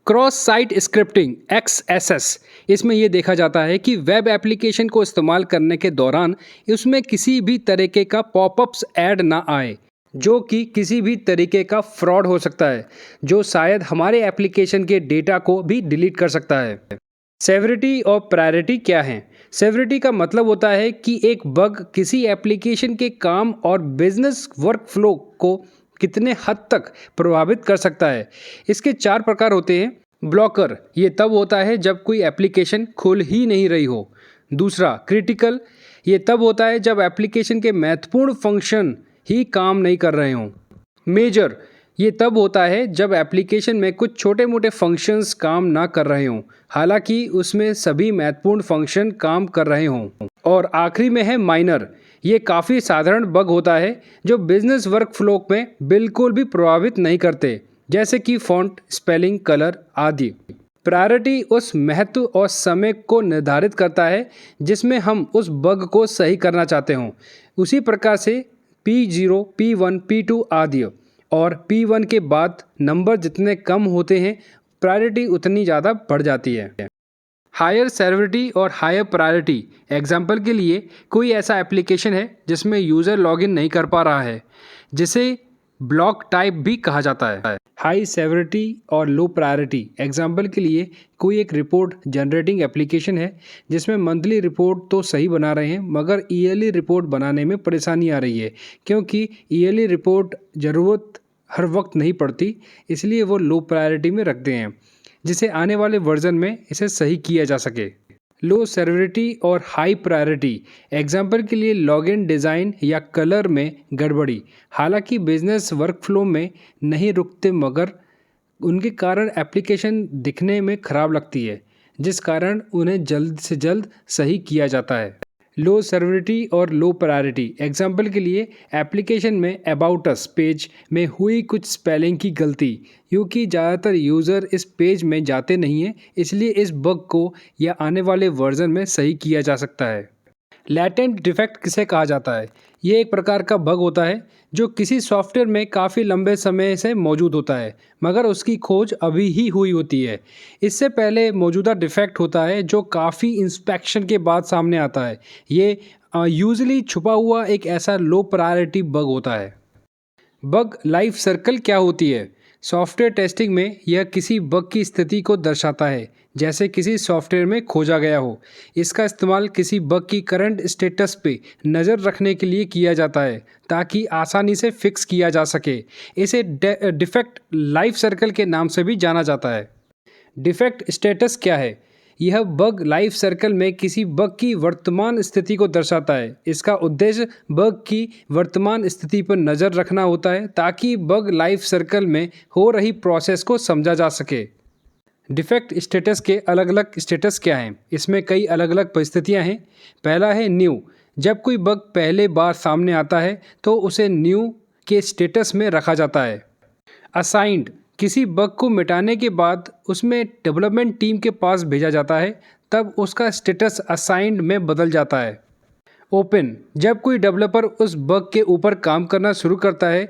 Speaker 1: क्रॉस साइट स्क्रिप्टिंग XSS, इसमें यह देखा जाता है कि वेब एप्लीकेशन को इस्तेमाल करने के दौरान उसमें किसी भी तरीके का पॉपअप्स ऐड ना आए जो कि किसी भी तरीके का फ्रॉड हो सकता है, जो शायद हमारे एप्लीकेशन के डेटा को भी डिलीट कर सकता है। सेवरिटी और प्रायोरिटी क्या है? सेवरिटी का मतलब होता है कि एक बग किसी एप्लीकेशन के काम और बिजनेस वर्कफ्लो को कितने हद तक प्रभावित कर सकता है। इसके 4 प्रकार होते हैं। ब्लॉकर, ये तब होता है जब कोई एप्लीकेशन खुल ही नहीं रही हो। दूसरा, क्रिटिकल, ये तब होता है जब एप्लीकेशन के महत्वपूर्ण फंक्शन ही काम नहीं कर रहे हों। मेजर, ये तब होता है जब एप्लीकेशन में कुछ छोटे मोटे फंक्शंस काम ना कर रहे हों, हालांकि उसमें सभी महत्वपूर्ण फंक्शन काम कर रहे हों। और आखिरी में है माइनर, ये काफ़ी साधारण बग होता है जो बिजनेस वर्कफ्लो में बिल्कुल भी प्रभावित नहीं करते, जैसे कि फॉन्ट, स्पेलिंग, कलर आदि। प्रायोरिटी उस महत्व और समय को निर्धारित करता है जिसमें हम उस बग को सही करना चाहते हों। उसी प्रकार से P0, P1, P2 आदि। और P1 के बाद नंबर जितने कम होते हैं प्रायोरिटी उतनी ज़्यादा बढ़ जाती है। हायर सेवरिटी और हायर प्रायोरिटी एग्जाम्पल के लिए कोई ऐसा एप्लीकेशन है जिसमें यूज़र लॉगिन नहीं कर पा रहा है, जिसे ब्लॉक टाइप भी कहा जाता है। हाई सेवरिटी और लो प्रायोरिटी एग्जाम्पल के लिए कोई एक रिपोर्ट जनरेटिंग एप्लीकेशन है जिसमें मंथली रिपोर्ट तो सही बना रहे हैं मगर ईयरली रिपोर्ट बनाने में परेशानी आ रही है, क्योंकि ईयरली रिपोर्ट ज़रूरत हर वक्त नहीं पड़ती, इसलिए वो लो प्रायोरिटी में रखते हैं जिसे आने वाले वर्जन में इसे सही किया जा सके। लो सेवरिटी और हाई प्रायोरिटी एग्जाम्पल के लिए लॉगिन डिज़ाइन या कलर में गड़बड़ी, हालांकि बिजनेस वर्कफ्लो में नहीं रुकते मगर उनके कारण एप्लीकेशन दिखने में ख़राब लगती है, जिस कारण उन्हें जल्द से जल्द सही किया जाता है। लो सेवरिटी और लो प्रायोरिटी एग्जाम्पल के लिए एप्लीकेशन में अबाउट अस पेज में हुई कुछ स्पेलिंग की गलती, क्योंकि ज़्यादातर यूज़र इस पेज में जाते नहीं हैं, इसलिए इस बग को या आने वाले वर्जन में सही किया जा सकता है। लैटेंट डिफेक्ट किसे कहा जाता है? ये एक प्रकार का बग होता है जो किसी सॉफ्टवेयर में काफ़ी लंबे समय से मौजूद होता है मगर उसकी खोज अभी ही हुई होती है। इससे पहले मौजूदा डिफेक्ट होता है जो काफ़ी इंस्पेक्शन के बाद सामने आता है। ये यूजुअली छुपा हुआ एक ऐसा लो प्रायोरिटी बग होता है। बग लाइफ सर्कल क्या होती है? सॉफ्टवेयर टेस्टिंग में यह किसी बग की स्थिति को दर्शाता है, जैसे किसी सॉफ्टवेयर में खोजा गया हो। इसका इस्तेमाल किसी बग की करंट स्टेटस पे नज़र रखने के लिए किया जाता है ताकि आसानी से फिक्स किया जा सके। इसे डिफेक्ट लाइफ सर्कल के नाम से भी जाना जाता है। डिफेक्ट स्टेटस क्या है? यह बग लाइफ सर्कल में किसी बग की वर्तमान स्थिति को दर्शाता है। इसका उद्देश्य बग की वर्तमान स्थिति पर नज़र रखना होता है ताकि बग लाइफ सर्कल में हो रही प्रोसेस को समझा जा सके। डिफेक्ट स्टेटस के अलग अलग स्टेटस क्या हैं? इसमें कई अलग अलग परिस्थितियां हैं। पहला है न्यू। जब कोई बग पहले बार सामने आता है तो उसे न्यू के स्टेटस में रखा जाता है। असाइंड, किसी बग को मिटाने के बाद उसमें डेवलपमेंट टीम के पास भेजा जाता है, तब उसका स्टेटस असाइंड में बदल जाता है। ओपन, जब कोई डेवलपर उस बग के ऊपर काम करना शुरू करता है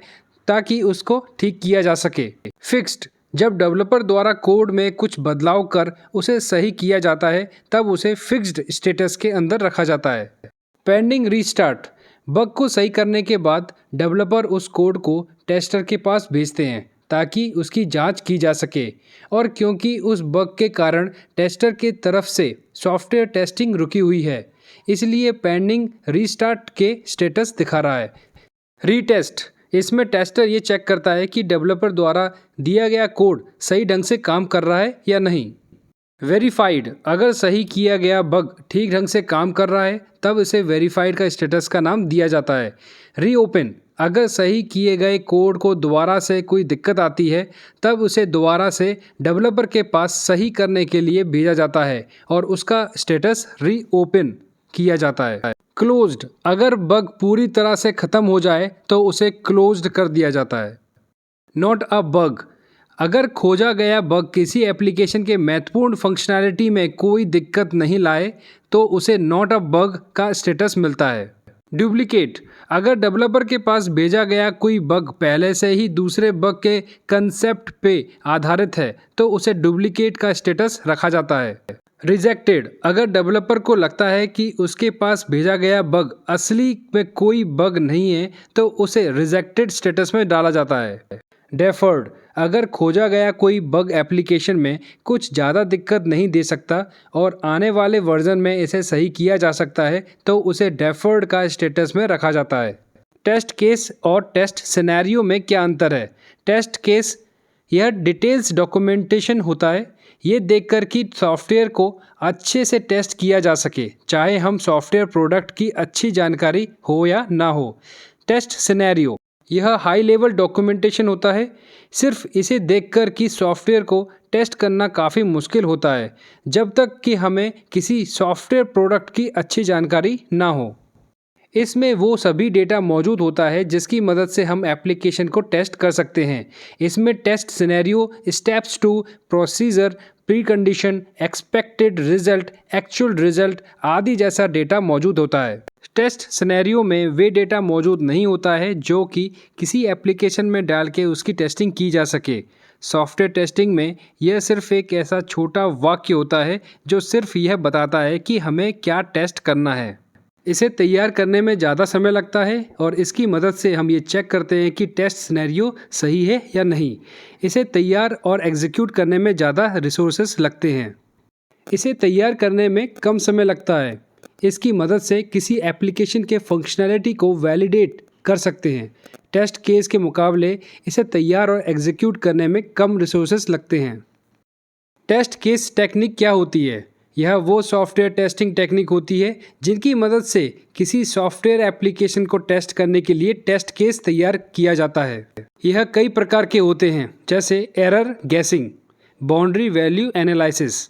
Speaker 1: ताकि उसको ठीक किया जा सके। फिक्स्ड, जब डेवलपर द्वारा कोड में कुछ बदलाव कर उसे सही किया जाता है तब उसे फिक्स्ड स्टेटस के अंदर रखा जाता है। पेंडिंग रीस्टार्ट, बग को सही करने के बाद डेवलपर उस कोड को टेस्टर के पास भेजते हैं ताकि उसकी जांच की जा सके, और क्योंकि उस बग के कारण टेस्टर के तरफ से सॉफ्टवेयर टेस्टिंग रुकी हुई है, इसलिए पेंडिंग रीस्टार्ट के स्टेटस दिखा रहा है। रीटेस्ट, इसमें टेस्टर ये चेक करता है कि डेवलपर द्वारा दिया गया कोड सही ढंग से काम कर रहा है या नहीं। वेरीफाइड, अगर सही किया गया बग ठीक ढंग से काम कर रहा है तब इसे वेरीफाइड का स्टेटस का नाम दिया जाता है। रीओपन, अगर सही किए गए कोड को दोबारा से कोई दिक्कत आती है तब उसे दोबारा से डेवलपर के पास सही करने के लिए भेजा जाता है और उसका स्टेटस रीओपन किया जाता है। क्लोज्ड, अगर बग पूरी तरह से ख़त्म हो जाए तो उसे क्लोज्ड कर दिया जाता है। नॉट अ बग, अगर खोजा गया बग किसी एप्लीकेशन के महत्वपूर्ण फंक्शनैलिटी में कोई दिक्कत नहीं लाए तो उसे नॉट अ बग का स्टेटस मिलता है। डुप्लीकेट, अगर डेवलपर के पास भेजा गया कोई बग पहले से ही दूसरे बग के कंसेप्ट पे आधारित है तो उसे डुप्लीकेट का स्टेटस रखा जाता है। रिजेक्टेड, अगर डेवलपर को लगता है कि उसके पास भेजा गया बग असली में कोई बग नहीं है तो उसे रिजेक्टेड स्टेटस में डाला जाता है। डेफर्ड, अगर खोजा गया कोई बग एप्लीकेशन में कुछ ज़्यादा दिक्कत नहीं दे सकता और आने वाले वर्जन में इसे सही किया जा सकता है तो उसे डेफर्ड का स्टेटस में रखा जाता है। टेस्ट केस और टेस्ट सिनेरियो में क्या अंतर है? टेस्ट केस यह डिटेल्स डॉक्यूमेंटेशन होता है, ये देखकर कि सॉफ्टवेयर को अच्छे से टेस्ट किया जा सके, चाहे हम सॉफ्टवेयर प्रोडक्ट की अच्छी जानकारी हो या ना हो। टेस्ट सिनेरियो यह हाई लेवल डॉक्यूमेंटेशन होता है, सिर्फ इसे देखकर कि सॉफ्टवेयर को टेस्ट करना काफ़ी मुश्किल होता है जब तक कि हमें किसी सॉफ्टवेयर प्रोडक्ट की अच्छी जानकारी ना हो। इसमें वो सभी डेटा मौजूद होता है जिसकी मदद से हम एप्लीकेशन को टेस्ट कर सकते हैं। इसमें test scenario, steps to procedure, pre condition, expected result, actual result आदि जैसा डेटा मौजूद होता है। टेस्ट सिनेरियो में वे डेटा मौजूद नहीं होता है जो कि किसी एप्लीकेशन में डाल के उसकी टेस्टिंग की जा सके। सॉफ्टवेयर टेस्टिंग में यह सिर्फ एक ऐसा छोटा वाक्य होता है जो सिर्फ यह बताता है कि हमें क्या टेस्ट करना है। इसे तैयार करने में ज़्यादा समय लगता है और इसकी मदद से हम ये चेक करते हैं कि टेस्ट सिनेरियो सही है या नहीं। इसे तैयार और एग्जीक्यूट करने में ज़्यादा रिसोर्सेस लगते हैं। इसे तैयार करने में कम समय लगता है। इसकी मदद से किसी एप्लीकेशन के फंक्शनैलिटी को वैलिडेट कर सकते हैं। टेस्ट केस के मुकाबले इसे तैयार और एग्जीक्यूट करने में कम रिसोर्सेस लगते हैं। टेस्ट केस टेक्निक क्या होती है? यह वो सॉफ्टवेयर टेस्टिंग टेक्निक होती है जिनकी मदद से किसी सॉफ्टवेयर एप्लीकेशन को टेस्ट करने के लिए टेस्ट केस तैयार किया जाता है। यह कई प्रकार के होते हैं, जैसे error guessing, boundary value analysis.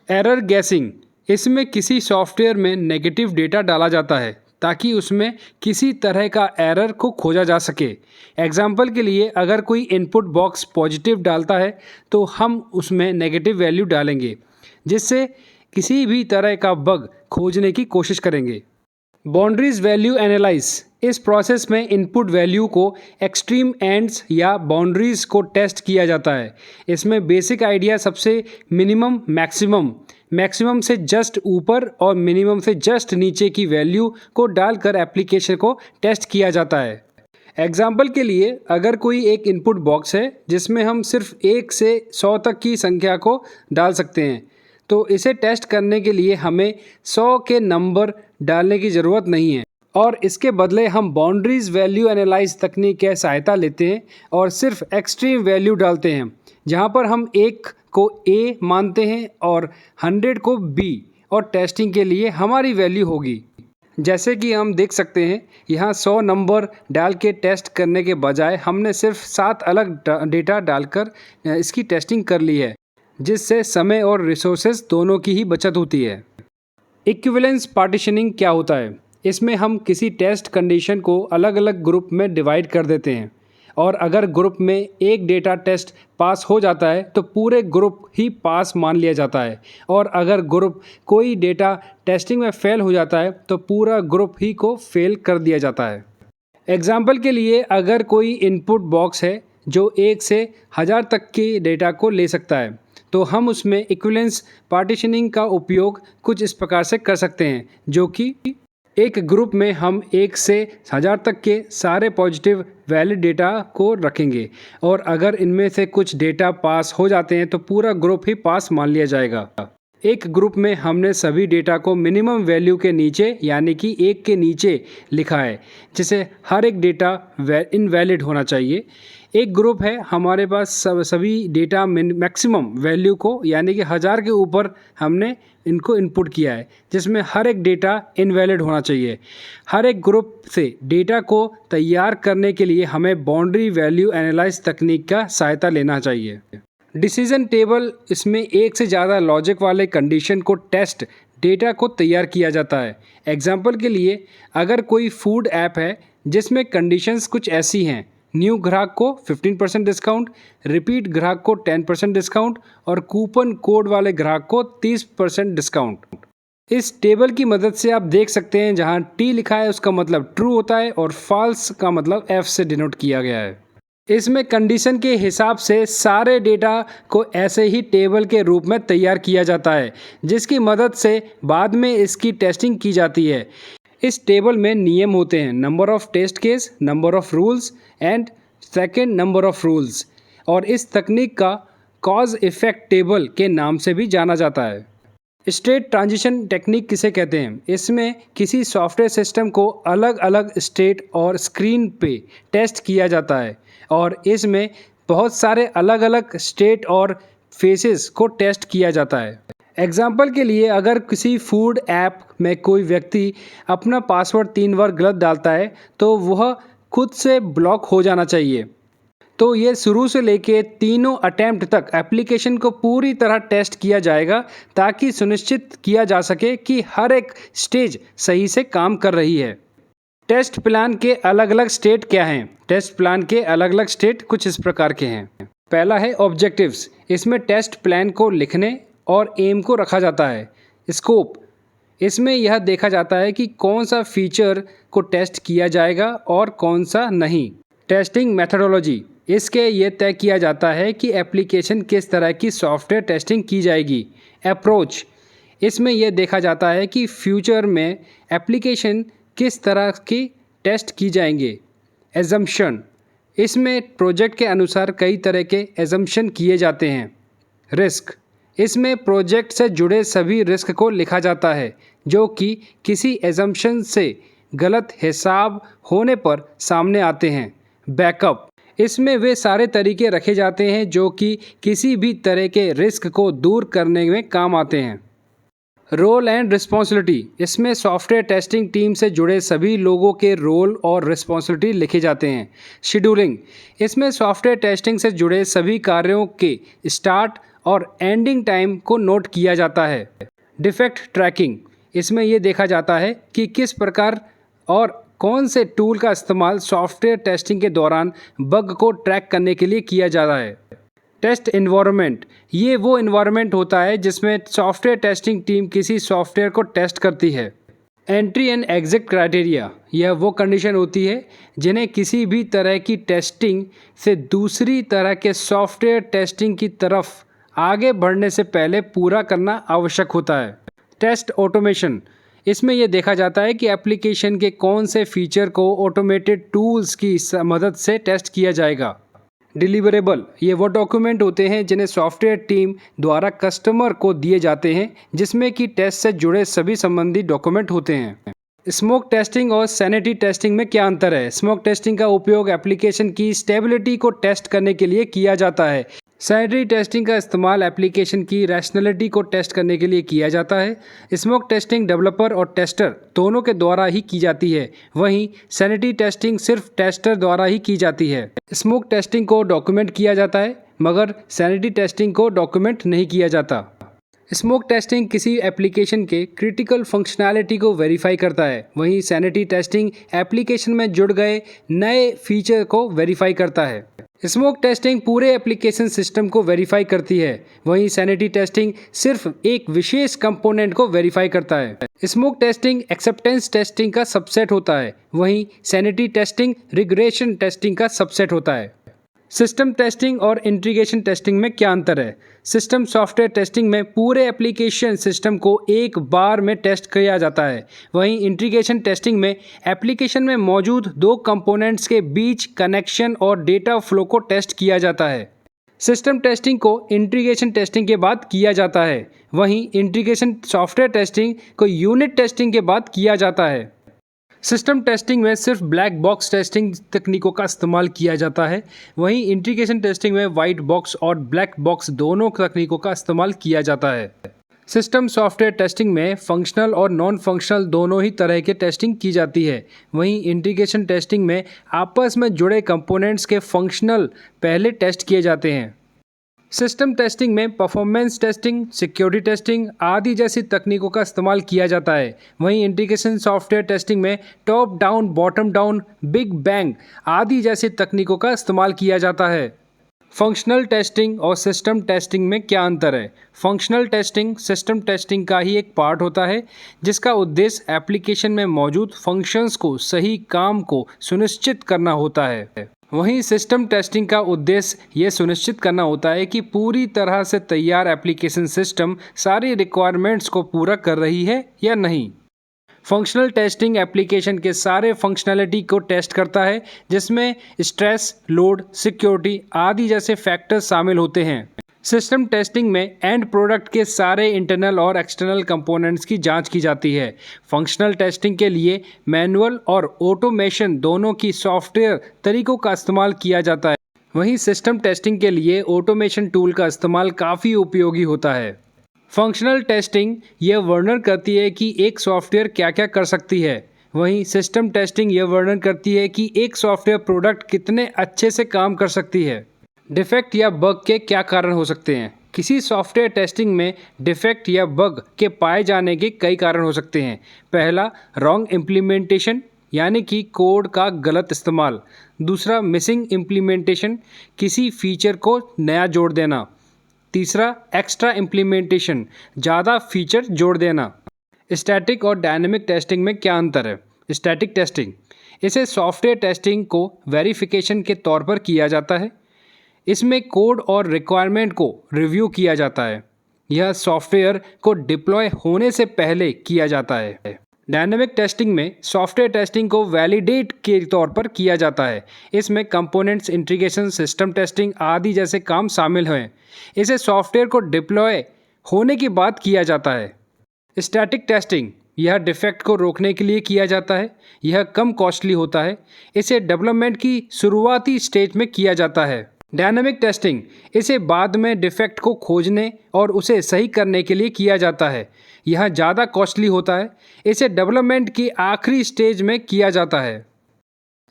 Speaker 1: Error guessing, इसमें किसी सॉफ्टवेयर में नेगेटिव डेटा डाला जाता है ताकि उसमें किसी तरह का एरर को खोजा जा सके। एग्जाम्पल के लिए, अगर कोई इनपुट बॉक्स पॉजिटिव डालता है तो हम उसमें नेगेटिव वैल्यू डालेंगे, जिससे किसी भी तरह का बग खोजने की कोशिश करेंगे। बाउंड्रीज वैल्यू एनालाइज, इस प्रोसेस में इनपुट वैल्यू को एक्सट्रीम एंड्स या बाउंड्रीज को टेस्ट किया जाता है। इसमें बेसिक आइडिया सबसे मिनिमम, मैक्सिमम से जस्ट ऊपर और मिनिमम से जस्ट नीचे की वैल्यू को डालकर एप्लीकेशन को टेस्ट किया जाता है। एग्जाम्पल के लिए, अगर कोई एक इनपुट बॉक्स है जिसमें हम सिर्फ 1 से 100 तक की संख्या को डाल सकते हैं, तो इसे टेस्ट करने के लिए हमें 100 के नंबर डालने की ज़रूरत नहीं है और इसके बदले हम बाउंड्रीज वैल्यू एनालाइज तकनीक की सहायता लेते हैं और सिर्फ एक्सट्रीम वैल्यू डालते हैं, जहां पर हम 1 को A मानते हैं और 100 को B, और टेस्टिंग के लिए हमारी वैल्यू होगी। जैसे कि हम देख सकते हैं, यहाँ 100 नंबर डाल के टेस्ट करने के बजाय हमने सिर्फ 7 अलग डेटा डालकर इसकी टेस्टिंग कर ली है, जिससे समय और रिसोर्सेज दोनों की ही बचत होती है। इक्विवेलेंस पार्टीशनिंग क्या होता है? इसमें हम किसी टेस्ट कंडीशन को अलग अलग ग्रुप में डिवाइड कर देते हैं और अगर ग्रुप में एक डेटा टेस्ट पास हो जाता है तो पूरे ग्रुप ही पास मान लिया जाता है, और अगर ग्रुप कोई डेटा टेस्टिंग में फेल हो जाता है तो पूरा ग्रुप ही को फेल कर दिया जाता है। एग्जाम्पल के लिए, अगर कोई इनपुट बॉक्स है जो 1 से 1000 तक के डेटा को ले सकता है, तो हम उसमें इक्विवेलेंस पार्टीशनिंग का उपयोग कुछ इस प्रकार से कर सकते हैं, जो कि एक ग्रुप में हम 1 से 1000 तक के सारे पॉजिटिव वैलिड डेटा को रखेंगे और अगर इनमें से कुछ डेटा पास हो जाते हैं तो पूरा ग्रुप ही पास मान लिया जाएगा। एक ग्रुप में हमने सभी डेटा को मिनिमम वैल्यू के नीचे, यानी कि 1 के नीचे लिखा है, जिसे हर एक डेटा इनवैलिड होना चाहिए। एक ग्रुप है, हमारे पास सभी डेटा मैक्सिमम वैल्यू को, यानी कि 1000 के ऊपर हमने इनको इनपुट किया है, जिसमें हर एक डेटा इनवैलिड होना चाहिए। हर एक ग्रुप से डेटा को तैयार करने के लिए हमें बाउंड्री वैल्यू एनालाइज तकनीक का सहायता लेना चाहिए। डिसीजन टेबल, इसमें एक से ज़्यादा लॉजिक वाले कंडीशन को टेस्ट डेटा को तैयार किया जाता है। एग्जाम्पल के लिए, अगर कोई फूड ऐप है जिसमें कंडीशंस कुछ ऐसी हैं, न्यू ग्राहक को 15% डिस्काउंट, रिपीट ग्राहक को 10% डिस्काउंट और कूपन कोड वाले ग्राहक को 30% डिस्काउंट। इस टेबल की मदद से आप देख सकते हैं, जहां T लिखा है उसका मतलब ट्रू होता है और फॉल्स का मतलब F से डिनोट किया गया है। इसमें कंडीशन के हिसाब से सारे डेटा को ऐसे ही टेबल के रूप में तैयार किया जाता है, जिसकी मदद से बाद में इसकी टेस्टिंग की जाती है। इस टेबल में नियम होते हैं, number of test case, number of rules and second number of rules, और इस तकनीक का कॉज इफेक्ट टेबल के नाम से भी जाना जाता है। स्टेट ट्रांजिशन टेक्निक किसे कहते हैं? इसमें किसी सॉफ्टवेयर सिस्टम को अलग अलग स्टेट और स्क्रीन पे टेस्ट किया जाता है और इसमें बहुत सारे अलग अलग स्टेट और फेसेस को टेस्ट किया जाता है। एग्जाम्पल के लिए, अगर किसी फूड ऐप में कोई व्यक्ति अपना पासवर्ड 3 बार गलत डालता है तो वह खुद से ब्लॉक हो जाना चाहिए। तो ये शुरू से लेके तीनों अटेम्प्ट तक एप्लीकेशन को पूरी तरह टेस्ट किया जाएगा ताकि सुनिश्चित किया जा सके कि हर एक स्टेज सही से काम कर रही है। टेस्ट प्लान के अलग अलग स्टेट क्या हैं? टेस्ट प्लान के अलग अलग स्टेट कुछ इस प्रकार के हैं। पहला है ऑब्जेक्टिव्स। इसमें टेस्ट प्लान को लिखने और एम को रखा जाता है। स्कोप, इसमें यह देखा जाता है कि कौन सा फीचर को टेस्ट किया जाएगा और कौन सा नहीं। टेस्टिंग मेथडोलॉजी, इसके ये तय किया जाता है कि एप्लीकेशन किस तरह की सॉफ्टवेयर टेस्टिंग की जाएगी। अप्रोच, इसमें यह देखा जाता है कि फ्यूचर में एप्लीकेशन किस तरह की टेस्ट की जाएंगे। एजम्पशन, इसमें प्रोजेक्ट के अनुसार कई तरह के एजम्पशन किए जाते हैं। रिस्क, इसमें प्रोजेक्ट से जुड़े सभी रिस्क को लिखा जाता है जो कि किसी एजम्पशन से गलत हिसाब होने पर सामने आते हैं। बैकअप, इसमें वे सारे तरीके रखे जाते हैं जो कि किसी भी तरह के रिस्क को दूर करने में काम आते हैं। रोल एंड रिस्पॉन्सिबिलिटी, इसमें सॉफ्टवेयर टेस्टिंग टीम से जुड़े सभी लोगों के रोल और रिस्पॉन्सिबिलिटी लिखे जाते हैं। शेड्यूलिंग, इसमें सॉफ्टवेयर टेस्टिंग से जुड़े सभी कार्यों के स्टार्ट और एंडिंग टाइम को नोट किया जाता है। डिफेक्ट ट्रैकिंग, इसमें यह देखा जाता है कि किस प्रकार और कौन से टूल का इस्तेमाल सॉफ्टवेयर टेस्टिंग के दौरान बग को ट्रैक करने के लिए किया जाता है। टेस्ट एनवायरनमेंट, ये वो एनवायरनमेंट होता है जिसमें सॉफ्टवेयर टेस्टिंग टीम किसी सॉफ्टवेयर को टेस्ट करती है। एंट्री एंड एग्जिट क्राइटेरिया, यह वो कंडीशन होती है जिन्हें किसी भी तरह की टेस्टिंग से दूसरी तरह के सॉफ्टवेयर टेस्टिंग की तरफ आगे बढ़ने से पहले पूरा करना आवश्यक होता है। टेस्ट ऑटोमेशन, इसमें यह देखा जाता है कि एप्लीकेशन के कौन से फीचर को ऑटोमेटेड टूल्स की मदद से टेस्ट किया जाएगा। डिलीवरेबल, ये वो डॉक्यूमेंट होते हैं जिन्हें सॉफ्टवेयर टीम द्वारा कस्टमर को दिए जाते हैं जिसमें कि टेस्ट से जुड़े सभी संबंधित डॉक्यूमेंट होते हैं। स्मोक टेस्टिंग और सैनिटी टेस्टिंग में क्या अंतर है? स्मोक टेस्टिंग का उपयोग एप्लीकेशन की स्टेबिलिटी को टेस्ट करने के लिए किया जाता है। सैनिटरी टेस्टिंग का इस्तेमाल एप्लीकेशन की रैशनैलिटी को टेस्ट करने के लिए किया जाता है। स्मोक टेस्टिंग डेवलपर और टेस्टर दोनों के द्वारा ही की जाती है, वहीं सैनिटरी टेस्टिंग सिर्फ टेस्टर द्वारा ही की जाती है। स्मोक टेस्टिंग को डॉक्यूमेंट किया जाता है मगर सैनिटरी टेस्टिंग को डॉक्यूमेंट नहीं किया जाता। स्मोक टेस्टिंग किसी एप्लीकेशन के क्रिटिकल फंक्शनैलिटी को वेरीफाई करता है, वहीं सैनिटरी टेस्टिंग एप्लीकेशन में जुड़ गए नए फीचर को वेरीफाई करता है। स्मोक टेस्टिंग पूरे एप्लीकेशन सिस्टम को वेरीफाई करती है, वहीं सैनिटरी टेस्टिंग सिर्फ एक विशेष कंपोनेंट को वेरीफाई करता है। स्मोक टेस्टिंग एक्सेप्टेंस टेस्टिंग का सबसेट होता है, वहीं सैनिटरी टेस्टिंग रिग्रेशन टेस्टिंग का सबसेट होता है। सिस्टम टेस्टिंग और इंटीग्रेशन टेस्टिंग में क्या अंतर है? सिस्टम सॉफ्टवेयर टेस्टिंग में पूरे एप्लीकेशन सिस्टम को एक बार में टेस्ट किया जाता है, वहीं इंटीग्रेशन टेस्टिंग में एप्लीकेशन में मौजूद दो कंपोनेंट्स के बीच कनेक्शन और डेटा फ्लो को टेस्ट किया जाता है। सिस्टम टेस्टिंग को इंटीग्रेशन टेस्टिंग के बाद किया जाता है, वहीं इंटीग्रेशन सॉफ्टवेयर टेस्टिंग को यूनिट टेस्टिंग के बाद किया जाता है। सिस्टम टेस्टिंग में सिर्फ ब्लैक बॉक्स टेस्टिंग तकनीकों का इस्तेमाल किया जाता है, वहीं इंटीग्रेशन टेस्टिंग में वाइट बॉक्स और ब्लैक बॉक्स दोनों तकनीकों का इस्तेमाल किया जाता है। सिस्टम सॉफ्टवेयर टेस्टिंग में फंक्शनल और नॉन फंक्शनल दोनों ही तरह के टेस्टिंग की जाती है, वहीं इंटीग्रेशन टेस्टिंग में आपस में जुड़े कंपोनेंट्स के फंक्शनल पहले टेस्ट किए जाते हैं। सिस्टम टेस्टिंग में परफॉर्मेंस टेस्टिंग, सिक्योरिटी टेस्टिंग आदि जैसी तकनीकों का इस्तेमाल किया जाता है, वहीं इंटीग्रेशन सॉफ्टवेयर टेस्टिंग में top down, bottom down, big bang आदि जैसी तकनीकों का इस्तेमाल किया जाता है। फंक्शनल टेस्टिंग और सिस्टम टेस्टिंग में क्या अंतर है? फंक्शनल टेस्टिंग सिस्टम टेस्टिंग का ही एक पार्ट होता है जिसका उद्देश्य एप्लीकेशन में मौजूद फंक्शंस को सही काम को सुनिश्चित करना होता है, वहीं सिस्टम टेस्टिंग का उद्देश्य यह सुनिश्चित करना होता है कि पूरी तरह से तैयार एप्लीकेशन सिस्टम सारी रिक्वायरमेंट्स को पूरा कर रही है या नहीं। फंक्शनल टेस्टिंग एप्लीकेशन के सारे फंक्शनैलिटी को टेस्ट करता है जिसमें स्ट्रेस, लोड, सिक्योरिटी आदि जैसे फैक्टर्स शामिल होते हैं। सिस्टम टेस्टिंग में एंड प्रोडक्ट के सारे इंटरनल और एक्सटर्नल कंपोनेंट्स की जांच की जाती है। फंक्शनल टेस्टिंग के लिए मैनुअल और ऑटोमेशन दोनों की सॉफ्टवेयर तरीकों का इस्तेमाल किया जाता है, वहीं सिस्टम टेस्टिंग के लिए ऑटोमेशन टूल का इस्तेमाल काफ़ी उपयोगी होता है। फंक्शनल टेस्टिंग यह वर्णन करती है कि एक सॉफ्टवेयर क्या क्या कर सकती है, वहीं सिस्टम टेस्टिंग यह वर्णन करती है कि एक सॉफ्टवेयर प्रोडक्ट कितने अच्छे से काम कर सकती है। डिफेक्ट या बग के क्या कारण हो सकते हैं? किसी सॉफ्टवेयर टेस्टिंग में डिफेक्ट या बग के पाए जाने के कई कारण हो सकते हैं। पहला, रॉन्ग इम्प्लीमेंटेशन, यानी कि कोड का गलत इस्तेमाल। दूसरा, मिसिंग इम्प्लीमेंटेशन, किसी फीचर को नया जोड़ देना। तीसरा, एक्स्ट्रा इम्प्लीमेंटेशन, ज़्यादा फीचर जोड़ देना। स्टैटिक और डायनेमिक टेस्टिंग में क्या अंतर है? स्टैटिक टेस्टिंग, इसे सॉफ्टवेयर टेस्टिंग को वेरिफिकेशन के तौर पर किया जाता है। इसमें कोड और रिक्वायरमेंट को रिव्यू किया जाता है। यह सॉफ्टवेयर को डिप्लॉय होने से पहले किया जाता है। डायनेमिक टेस्टिंग में सॉफ्टवेयर टेस्टिंग को वैलिडेट के तौर पर किया जाता है। इसमें कंपोनेंट्स, इंटीग्रेशन, सिस्टम टेस्टिंग आदि जैसे काम शामिल हैं। इसे सॉफ्टवेयर को डिप्लॉय होने के बाद किया जाता है। स्टैटिक टेस्टिंग, यह डिफेक्ट को रोकने के लिए किया जाता है। यह कम कॉस्टली होता है। इसे डेवलपमेंट की शुरुआती स्टेज में किया जाता है। डायनामिक टेस्टिंग, इसे बाद में डिफेक्ट को खोजने और उसे सही करने के लिए किया जाता है। यह ज़्यादा कॉस्टली होता है। इसे डेवलपमेंट की आखिरी स्टेज में किया जाता है।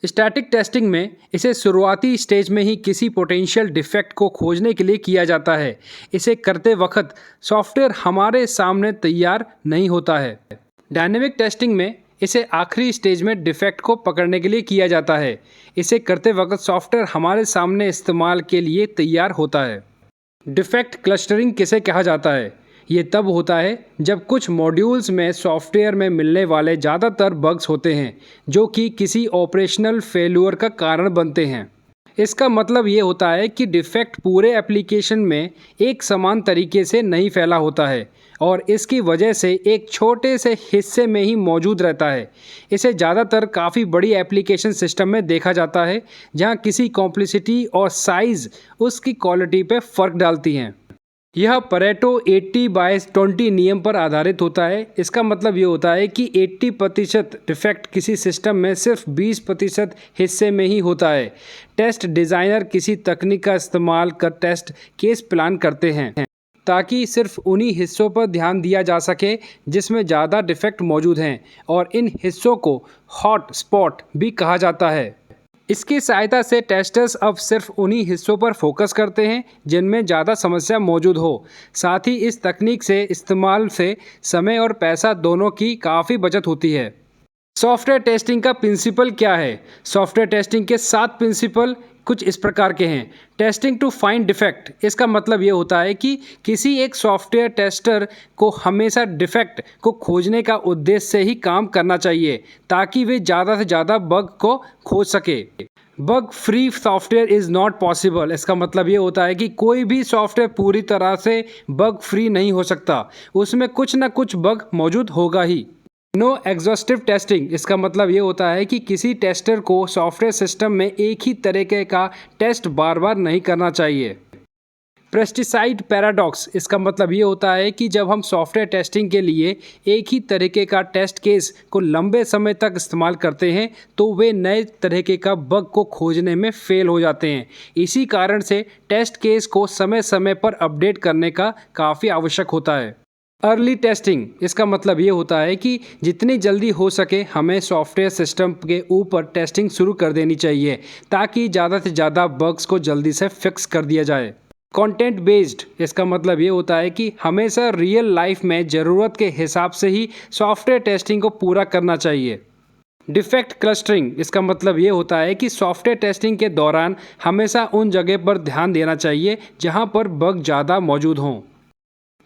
Speaker 1: स्टैटिक टेस्टिंग में इसे शुरुआती स्टेज में ही किसी पोटेंशियल डिफेक्ट को खोजने के लिए किया जाता है। इसे करते वक्त सॉफ्टवेयर हमारे सामने तैयार नहीं होता है। डायनेमिक टेस्टिंग में इसे आखिरी स्टेज में डिफेक्ट को पकड़ने के लिए किया जाता है। इसे करते वक्त सॉफ्टवेयर हमारे सामने इस्तेमाल के लिए तैयार होता है। डिफेक्ट क्लस्टरिंग किसे कहा जाता है? ये तब होता है जब कुछ मॉड्यूल्स में सॉफ्टवेयर में मिलने वाले ज़्यादातर बग्स होते हैं जो कि किसी ऑपरेशनल फेल्यूर का कारण बनते हैं। इसका मतलब ये होता है कि डिफेक्ट पूरे एप्लीकेशन में एक समान तरीके से नहीं फैला होता है और इसकी वजह से एक छोटे से हिस्से में ही मौजूद रहता है। इसे ज़्यादातर काफ़ी बड़ी एप्लीकेशन सिस्टम में देखा जाता है जहाँ किसी कॉम्प्लेक्सिटी और साइज़ उसकी क्वालिटी पे फ़र्क डालती हैं। यह परेटो 80/20 नियम पर आधारित होता है। इसका मतलब ये होता है कि 80% डिफेक्ट किसी सिस्टम में सिर्फ 20% हिस्से में ही होता है। टेस्ट डिज़ाइनर किसी तकनीक का इस्तेमाल कर टेस्ट केस प्लान करते हैं ताकि सिर्फ उन्हीं हिस्सों पर ध्यान दिया जा सके जिसमें ज़्यादा डिफेक्ट मौजूद हैं, और इन हिस्सों को हॉट स्पॉट भी कहा जाता है। इसकी सहायता से टेस्टर्स अब सिर्फ उन्हीं हिस्सों पर फोकस करते हैं जिनमें ज़्यादा समस्या मौजूद हो। साथ ही इस तकनीक से इस्तेमाल से समय और पैसा दोनों की काफ़ी बचत होती है। सॉफ्टवेयर टेस्टिंग का प्रिंसिपल क्या है? सॉफ्टवेयर टेस्टिंग के 7 प्रिंसिपल कुछ इस प्रकार के हैं। टेस्टिंग टू फाइंड डिफेक्ट, इसका मतलब ये होता है कि किसी एक सॉफ्टवेयर टेस्टर को हमेशा डिफेक्ट को खोजने का उद्देश्य से ही काम करना चाहिए ताकि वे ज़्यादा से ज़्यादा बग को खोज सके। Bug free software is not possible, इसका मतलब ये होता है कि कोई भी सॉफ्टवेयर पूरी तरह से बग फ्री नहीं हो सकता, उसमें कुछ ना कुछ बग मौजूद होगा ही। नो एग्जॉस्टिव टेस्टिंग, इसका मतलब ये होता है कि किसी टेस्टर को सॉफ्टवेयर सिस्टम में एक ही तरीके का टेस्ट बार बार नहीं करना चाहिए। पेस्टिसाइड पैराडॉक्स, इसका मतलब ये होता है कि जब हम सॉफ्टवेयर टेस्टिंग के लिए एक ही तरीके का टेस्ट केस को लंबे समय तक इस्तेमाल करते हैं तो वे नए तरीके का बग को खोजने में फेल हो जाते हैं। इसी कारण से टेस्ट केस को समय समय पर अपडेट करने का काफ़ी आवश्यक होता है। अर्ली टेस्टिंग, इसका मतलब ये होता है कि जितनी जल्दी हो सके हमें सॉफ्टवेयर सिस्टम के ऊपर टेस्टिंग शुरू कर देनी चाहिए ताकि ज़्यादा से ज़्यादा बग्स को जल्दी से फिक्स कर दिया जाए। कंटेंट बेस्ड, इसका मतलब ये होता है कि हमेशा रियल लाइफ में ज़रूरत के हिसाब से ही सॉफ्टवेयर टेस्टिंग को पूरा करना चाहिए। डिफेक्ट क्लस्टरिंग, इसका मतलब ये होता है कि सॉफ्टवेयर टेस्टिंग के दौरान हमेशा उन जगह पर ध्यान देना चाहिए जहाँ पर बग ज़्यादा मौजूद हों।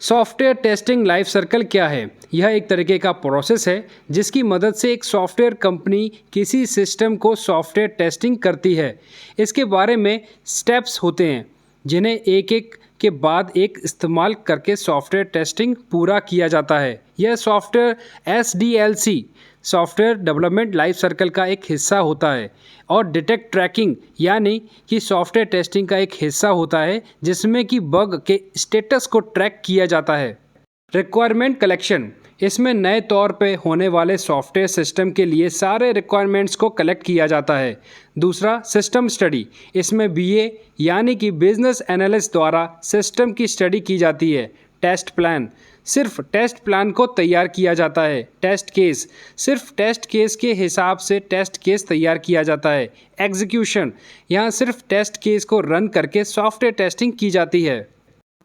Speaker 1: सॉफ्टवेयर टेस्टिंग लाइफ सर्कल क्या है? यह एक तरीके का प्रोसेस है जिसकी मदद से एक सॉफ्टवेयर कंपनी किसी सिस्टम को सॉफ्टवेयर टेस्टिंग करती है। इसके बारे में स्टेप्स होते हैं जिन्हें एक एक के बाद एक इस्तेमाल करके सॉफ्टवेयर टेस्टिंग पूरा किया जाता है। यह software SDLC software development life circle का एक हिस्सा होता है और डिटेक्ट ट्रैकिंग यानी कि सॉफ्टवेयर टेस्टिंग का एक हिस्सा होता है जिसमें कि बग के स्टेटस को ट्रैक किया जाता है। रिक्वायरमेंट कलेक्शन, इसमें नए तौर पे होने वाले सॉफ्टवेयर सिस्टम के लिए सारे रिक्वायरमेंट्स को कलेक्ट किया जाता है। दूसरा, सिस्टम स्टडी, इसमें BA यानी कि बिजनेस एनालिस्ट द्वारा सिस्टम की स्टडी की जाती है। टेस्ट प्लान, सिर्फ टेस्ट प्लान को तैयार किया जाता है। टेस्ट केस, सिर्फ टेस्ट केस के हिसाब से टेस्ट केस तैयार किया जाता है। एग्जीक्यूशन, यहाँ सिर्फ टेस्ट केस को रन करके सॉफ्टवेयर टेस्टिंग की जाती है।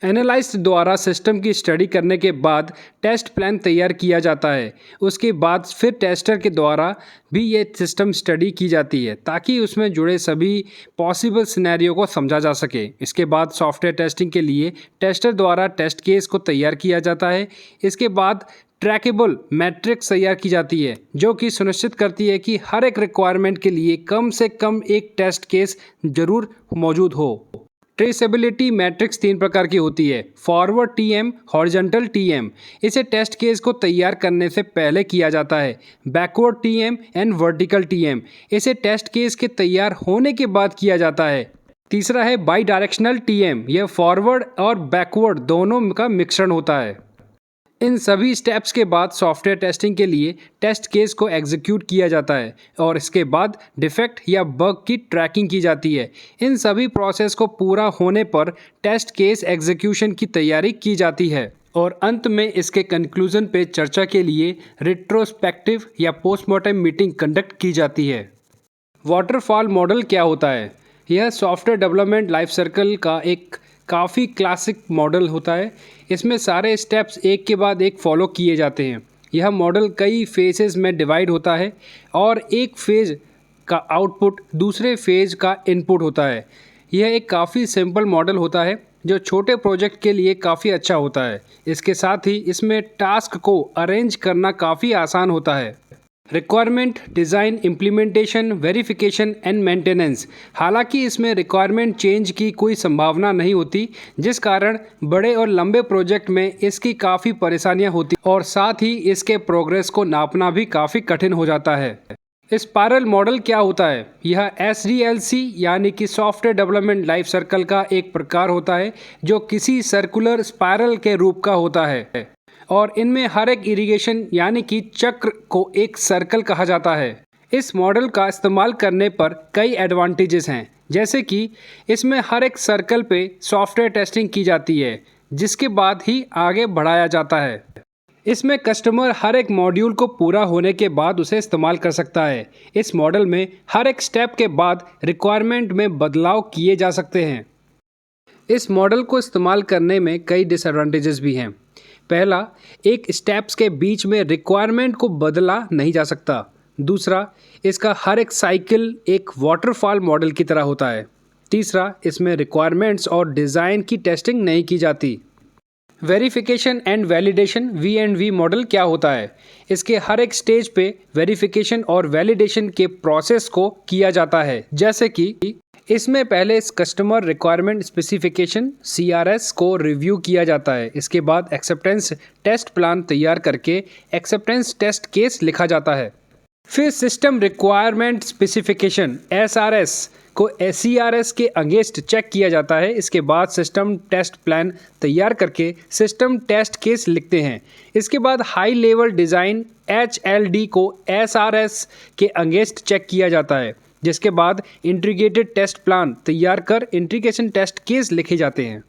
Speaker 1: एनालिस्ट द्वारा सिस्टम की स्टडी करने के बाद टेस्ट प्लान तैयार किया जाता है। उसके बाद फिर टेस्टर के द्वारा भी ये सिस्टम स्टडी की जाती है ताकि उसमें जुड़े सभी पॉसिबल सिनेरियो को समझा जा सके। इसके बाद सॉफ्टवेयर टेस्टिंग के लिए टेस्टर द्वारा टेस्ट केस को तैयार किया जाता है। इसके बाद ट्रैकेबल मैट्रिक्स तैयार की जाती है जो कि सुनिश्चित करती है कि हर एक रिक्वायरमेंट के लिए कम से कम एक टेस्ट केस जरूर मौजूद हो। ट्रेसेबिलिटी मैट्रिक्स 3 प्रकार की होती है, फॉरवर्ड टीएम, हॉरिजॉन्टल टीएम। इसे टेस्ट केस को तैयार करने से पहले किया जाता है। Backward TM and vertical TM, इसे टेस्ट केस के तैयार होने के बाद किया जाता है। तीसरा है बाई डायरेक्शनल टीएम, यह फॉरवर्ड और बैकवर्ड दोनों का मिश्रण होता है। इन सभी स्टेप्स के बाद सॉफ्टवेयर टेस्टिंग के लिए टेस्ट केस को एग्जीक्यूट किया जाता है और इसके बाद डिफेक्ट या बग की ट्रैकिंग की जाती है। इन सभी प्रोसेस को पूरा होने पर टेस्ट केस एग्जीक्यूशन की तैयारी की जाती है और अंत में इसके कंक्लूजन पे चर्चा के लिए रिट्रोस्पेक्टिव या पोस्टमार्टम मीटिंग कंडक्ट की जाती है। वाटरफॉल मॉडल क्या होता है? यह सॉफ्टवेयर डेवलपमेंट लाइफ साइकिल का एक काफ़ी क्लासिक मॉडल होता है। इसमें सारे स्टेप्स एक के बाद एक फॉलो किए जाते हैं। यह मॉडल कई फेजेस में डिवाइड होता है और एक फेज़ का आउटपुट दूसरे फेज़ का इनपुट होता है। यह एक काफ़ी सिंपल मॉडल होता है जो छोटे प्रोजेक्ट के लिए काफ़ी अच्छा होता है। इसके साथ ही इसमें टास्क को अरेंज करना काफ़ी आसान होता है। Requirement design, implementation, verification and maintenance. हालांकि इसमें रिक्वायरमेंट चेंज की कोई संभावना नहीं होती, जिस कारण बड़े और लंबे प्रोजेक्ट में इसकी काफ़ी परेशानियां होती और साथ ही इसके प्रोग्रेस को नापना भी काफ़ी कठिन हो जाता है। स्पाइरल मॉडल क्या होता है? यह SDLC यानी कि सॉफ्टवेयर डेवलपमेंट लाइफ साइकिल का एक प्रकार होता है जो किसी सर्कुलर स्पाइरल के रूप का होता है और इनमें हर एक इरिगेशन यानी कि चक्र को एक सर्कल कहा जाता है। इस मॉडल का इस्तेमाल करने पर कई एडवांटेजेस हैं, जैसे कि इसमें हर एक सर्कल पे सॉफ्टवेयर टेस्टिंग की जाती है जिसके बाद ही आगे बढ़ाया जाता है। इसमें कस्टमर हर एक मॉड्यूल को पूरा होने के बाद उसे इस्तेमाल कर सकता है। इस मॉडल में हर एक स्टेप के बाद रिक्वायरमेंट में बदलाव किए जा सकते हैं। इस मॉडल को इस्तेमाल करने में कई डिसएडवांटेजेस भी हैं। पहला, एक स्टेप्स के बीच में रिक्वायरमेंट को बदला नहीं जा सकता। दूसरा, इसका हर एक साइकिल एक वाटरफॉल मॉडल की तरह होता है। तीसरा, इसमें रिक्वायरमेंट्स और डिज़ाइन की टेस्टिंग नहीं की जाती। Verification and validation V&V model क्या होता है? इसके हर एक स्टेज पे वेरिफिकेशन और वैलिडेशन के प्रोसेस को किया जाता है, जैसे कि इसमें पहले इस कस्टमर रिक्वायरमेंट स्पेसिफिकेशन CRS को रिव्यू किया जाता है। इसके बाद एक्सेप्टेंस टेस्ट प्लान तैयार करके एक्सेप्टेंस टेस्ट केस लिखा जाता है। फिर सिस्टम रिक्वायरमेंट स्पेसिफिकेशन SRS को CRS के अगेंस्ट चेक किया जाता है। इसके बाद सिस्टम टेस्ट प्लान तैयार करके सिस्टम टेस्ट केस लिखते हैं। इसके बाद हाई लेवल डिज़ाइन HLD को SRS के अगेंस्ट चेक किया जाता है, जिसके बाद इंटीग्रेटेड टेस्ट प्लान तैयार कर इंटीग्रेशन टेस्ट केस लिखे जाते हैं।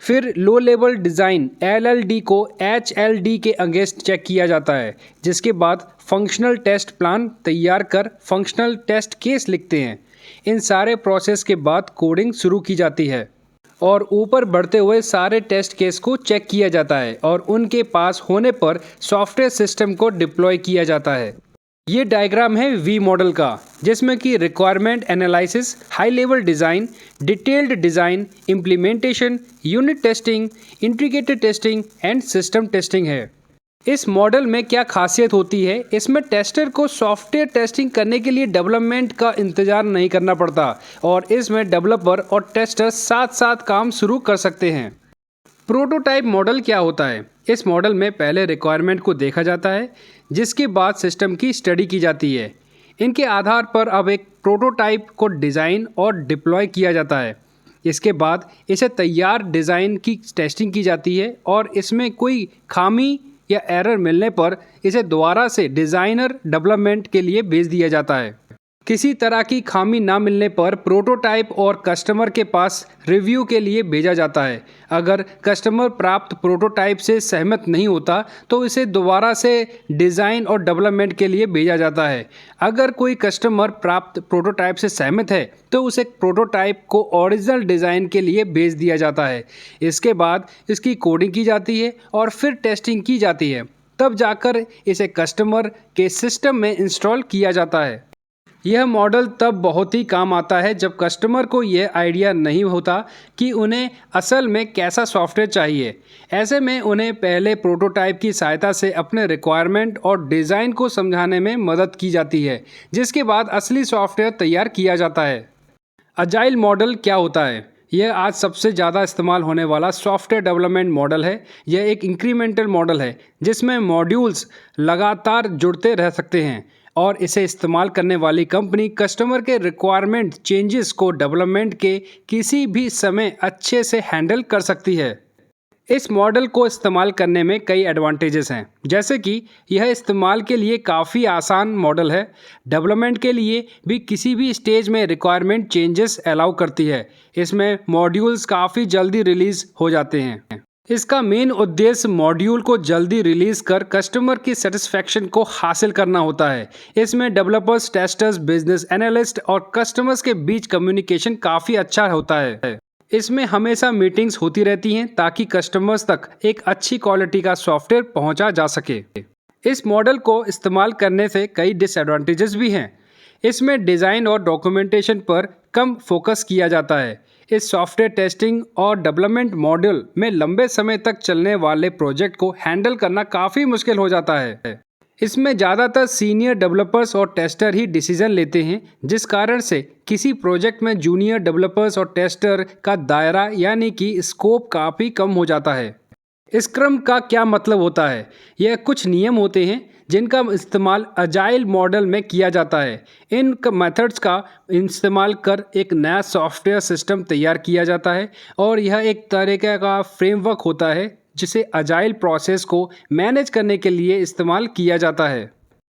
Speaker 1: फिर लो लेवल डिज़ाइन LLD को HLD के अगेंस्ट चेक किया जाता है, जिसके बाद फंक्शनल टेस्ट प्लान तैयार कर फंक्शनल टेस्ट केस लिखते हैं। इन सारे प्रोसेस के बाद कोडिंग शुरू की जाती है और ऊपर बढ़ते हुए सारे टेस्ट केस को चेक किया जाता है और उनके पास होने पर सॉफ्टवेयर सिस्टम को डिप्लॉय किया जाता है। ये डायग्राम है V मॉडल का, जिसमें कि requirement analysis, high level design, detailed design, implementation, unit testing, integrated testing and system testing है। इस मॉडल में क्या खासियत होती है? इसमें टेस्टर को सॉफ्टवेयर टेस्टिंग करने के लिए डेवलपमेंट का इंतज़ार नहीं करना पड़ता और इसमें डेवलपर और टेस्टर साथ साथ काम शुरू कर सकते हैं। प्रोटोटाइप मॉडल क्या होता है? इस मॉडल में पहले रिक्वायरमेंट को देखा जाता है, जिसके बाद सिस्टम की स्टडी की जाती है। इनके आधार पर अब एक प्रोटोटाइप को डिज़ाइन और डिप्लॉय किया जाता है। इसके बाद इसे तैयार डिज़ाइन की टेस्टिंग की जाती है और इसमें कोई खामी या एरर मिलने पर इसे दोबारा से डिज़ाइनर डेवलपमेंट के लिए भेज दिया जाता है। किसी तरह की खामी ना मिलने पर प्रोटोटाइप और कस्टमर के पास रिव्यू के लिए भेजा जाता है। अगर कस्टमर प्राप्त प्रोटोटाइप से सहमत नहीं होता तो इसे दोबारा से डिज़ाइन और डेवलपमेंट के लिए भेजा जाता है। अगर कोई कस्टमर प्राप्त प्रोटोटाइप से सहमत है तो उसे प्रोटोटाइप को ओरिजिनल डिज़ाइन के लिए भेज दिया जाता है। इसके बाद इसकी कोडिंग की जाती है और फिर टेस्टिंग की जाती है, तब जाकर इसे कस्टमर के सिस्टम में इंस्टॉल किया जाता है। यह मॉडल तब बहुत ही काम आता है जब कस्टमर को यह आइडिया नहीं होता कि उन्हें असल में कैसा सॉफ्टवेयर चाहिए। ऐसे में उन्हें पहले प्रोटोटाइप की सहायता से अपने रिक्वायरमेंट और डिज़ाइन को समझाने में मदद की जाती है, जिसके बाद असली सॉफ्टवेयर तैयार किया जाता है। अजाइल मॉडल क्या होता है? यह आज सबसे ज़्यादा इस्तेमाल होने वाला सॉफ्टवेयर डेवलपमेंट मॉडल है। यह एक इंक्रीमेंटल मॉडल है जिसमें मॉड्यूल्स लगातार जुड़ते रह सकते हैं और इसे इस्तेमाल करने वाली कंपनी कस्टमर के रिक्वायरमेंट चेंजेस को डेवलपमेंट के किसी भी समय अच्छे से हैंडल कर सकती है। इस मॉडल को इस्तेमाल करने में कई एडवांटेजेस हैं, जैसे कि यह इस्तेमाल के लिए काफ़ी आसान मॉडल है। डेवलपमेंट के लिए भी किसी भी स्टेज में रिक्वायरमेंट चेंजेस अलाउ करती है। इसमें मॉड्यूल्स काफ़ी जल्दी रिलीज़ हो जाते हैं। इसका मेन उद्देश्य मॉड्यूल को जल्दी रिलीज़ कर कस्टमर की सेटिस्फैक्शन को हासिल करना होता है। इसमें डेवलपर्स, टेस्टर्स, बिजनेस एनालिस्ट और कस्टमर्स के बीच कम्युनिकेशन काफ़ी अच्छा होता है। इसमें हमेशा मीटिंग्स होती रहती हैं ताकि कस्टमर्स तक एक अच्छी क्वालिटी का सॉफ्टवेयर पहुंचा जा सके। इस मॉडल को इस्तेमाल करने से कई डिसएडवांटेजेस भी हैं। इसमें डिज़ाइन और डॉक्यूमेंटेशन पर कम फोकस किया जाता है। इस सॉफ्टवेयर टेस्टिंग और डेवलपमेंट मॉडल में लंबे समय तक चलने वाले प्रोजेक्ट को हैंडल करना काफ़ी मुश्किल हो जाता है। इसमें ज़्यादातर सीनियर डेवलपर्स और टेस्टर ही डिसीजन लेते हैं, जिस कारण से किसी प्रोजेक्ट में जूनियर डेवलपर्स और टेस्टर का दायरा यानी कि स्कोप काफ़ी कम हो जाता है। स्क्रम का क्या मतलब होता है? यह कुछ नियम होते हैं जिनका इस्तेमाल अजाइल मॉडल में किया जाता है। इन मेथड्स का इस्तेमाल कर एक नया सॉफ्टवेयर सिस्टम तैयार किया जाता है और यह एक तरीके का फ्रेमवर्क होता है जिसे अजाइल प्रोसेस को मैनेज करने के लिए इस्तेमाल किया जाता है।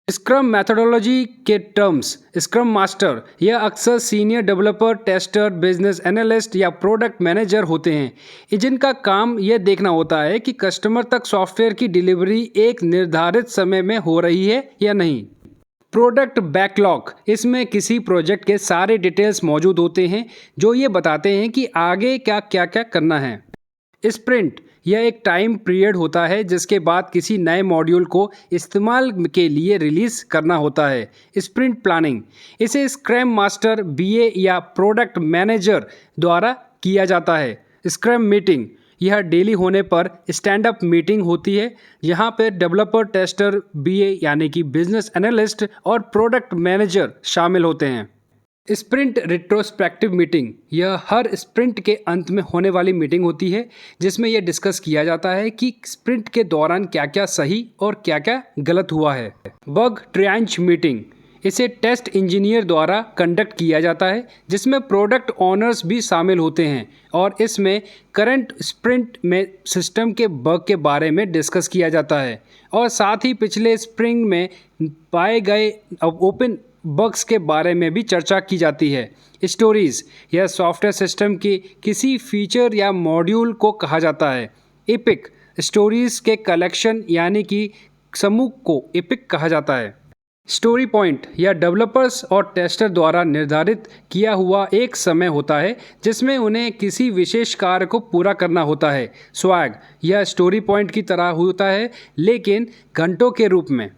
Speaker 1: स्क्रम मैथडोलॉजी के टर्म्स, स्क्रम मास्टर यह अक्सर senior developer, tester, business analyst या प्रोडक्ट मैनेजर होते हैं, जिनका काम यह देखना होता है कि कस्टमर तक सॉफ्टवेयर की डिलीवरी एक निर्धारित समय में हो रही है या नहीं। प्रोडक्ट बैकलॉग, इसमें किसी प्रोजेक्ट के सारे डिटेल्स मौजूद होते हैं जो ये बताते हैं कि आगे क्या क्या करना है। स्प्रिंट, यह एक टाइम पीरियड होता है जिसके बाद किसी नए मॉड्यूल को इस्तेमाल के लिए रिलीज़ करना होता है। स्प्रिंट प्लानिंग, इसे स्क्रैम मास्टर, बीए या प्रोडक्ट मैनेजर द्वारा किया जाता है। स्क्रैम मीटिंग, यह डेली होने पर स्टैंड अप मीटिंग होती है, यहाँ पर डेवलपर, टेस्टर, बीए यानी कि बिजनेस एनालिस्ट और प्रोडक्ट मैनेजर शामिल होते हैं। स्प्रिंट रिट्रोस्पेक्टिव मीटिंग, यह हर स्प्रिंट के अंत में होने वाली मीटिंग होती है जिसमें यह डिस्कस किया जाता है कि स्प्रिंट के दौरान क्या क्या सही और क्या क्या गलत हुआ है। बग ट्रायंच मीटिंग, इसे टेस्ट इंजीनियर द्वारा कंडक्ट किया जाता है जिसमें प्रोडक्ट ओनर्स भी शामिल होते हैं और इसमें करंट स्प्रिंट में सिस्टम के बग के बारे में डिस्कस किया जाता है और साथ ही पिछले स्प्रिंट में पाए गए ओपन बग्स के बारे में भी चर्चा की जाती है। स्टोरीज, यह सॉफ्टवेयर सिस्टम की किसी फीचर या मॉड्यूल को कहा जाता है। एपिक, स्टोरीज के कलेक्शन यानी कि समूह को एपिक कहा जाता है। स्टोरी पॉइंट, यह डेवलपर्स और टेस्टर द्वारा निर्धारित किया हुआ एक समय होता है जिसमें उन्हें किसी विशेष कार्य को पूरा करना होता है। स्वैग, यह स्टोरी पॉइंट की तरह होता है लेकिन घंटों के रूप में।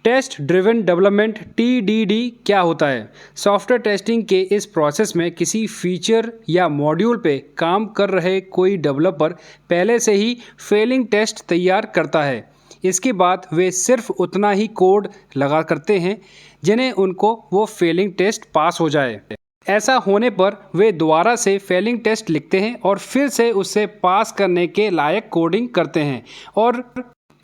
Speaker 1: टेस्ट ड्रिवन डेवलपमेंट, TDD क्या होता है? सॉफ्टवेयर टेस्टिंग के इस प्रोसेस में किसी फीचर या मॉड्यूल पे काम कर रहे कोई डेवलपर पहले से ही फेलिंग टेस्ट तैयार करता है। इसके बाद वे सिर्फ उतना ही कोड लगा करते हैं जिन्हें उनको वो फेलिंग टेस्ट पास हो जाए। ऐसा होने पर वे दोबारा से फेलिंग टेस्ट लिखते हैं और फिर से उसे पास करने के लायक कोडिंग करते हैं और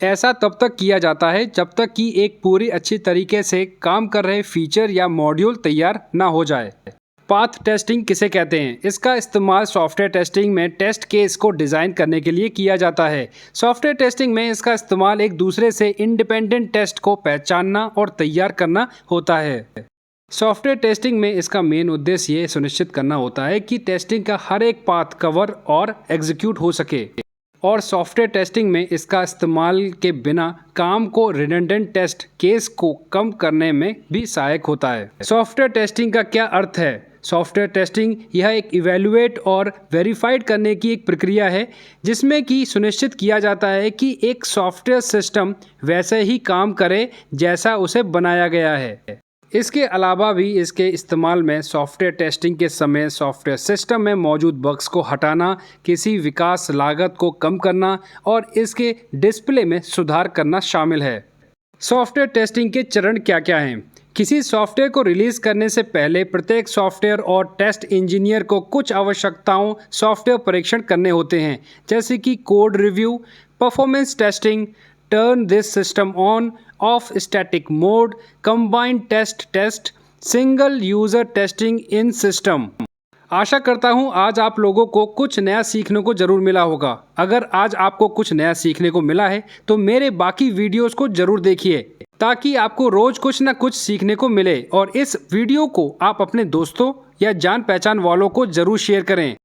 Speaker 1: ऐसा तब तक किया जाता है जब तक कि एक पूरी अच्छी तरीके से काम कर रहे फीचर या मॉड्यूल तैयार ना हो जाए। पाथ टेस्टिंग किसे कहते हैं? इसका इस्तेमाल सॉफ्टवेयर टेस्टिंग में टेस्ट केस को डिज़ाइन करने के लिए किया जाता है। सॉफ्टवेयर टेस्टिंग में इसका इस्तेमाल एक दूसरे से इंडिपेंडेंट टेस्ट को पहचानना और तैयार करना होता है। सॉफ्टवेयर टेस्टिंग में इसका मेन उद्देश्य ये सुनिश्चित करना होता है कि टेस्टिंग का हर एक पाथ कवर और एग्जीक्यूट हो सके, और सॉफ्टवेयर टेस्टिंग में इसका इस्तेमाल के बिना काम को रिडंडेंट टेस्ट केस को कम करने में भी सहायक होता है। सॉफ्टवेयर टेस्टिंग का क्या अर्थ है? सॉफ्टवेयर टेस्टिंग यह एक इवैल्यूएट और वेरीफाइड करने की एक प्रक्रिया है जिसमें कि सुनिश्चित किया जाता है कि एक सॉफ्टवेयर सिस्टम वैसे ही काम करे जैसा उसे बनाया गया है। इसके अलावा भी इसके इस्तेमाल में सॉफ्टवेयर टेस्टिंग के समय सॉफ्टवेयर सिस्टम में मौजूद बग्स को हटाना, किसी विकास लागत को कम करना और इसके डिस्प्ले में सुधार करना शामिल है। सॉफ्टवेयर टेस्टिंग के चरण क्या क्या हैं? किसी सॉफ्टवेयर को रिलीज करने से पहले प्रत्येक सॉफ्टवेयर और टेस्ट इंजीनियर को कुछ आवश्यकताओं सॉफ्टवेयर परीक्षण करने होते हैं, जैसे कि code review, performance testing, turn this system on off static mode, combined test, single user testing in system. आशा करता हूँ आज आप लोगों को कुछ नया सीखने को ज़रूर मिला होगा। अगर आज आपको कुछ नया सीखने को मिला है तो मेरे बाकी वीडियोस को ज़रूर देखिए ताकि आपको रोज़ कुछ ना कुछ सीखने को मिले, और इस वीडियो को आप अपने दोस्तों या जान पहचान वालों को ज़रूर शेयर करें।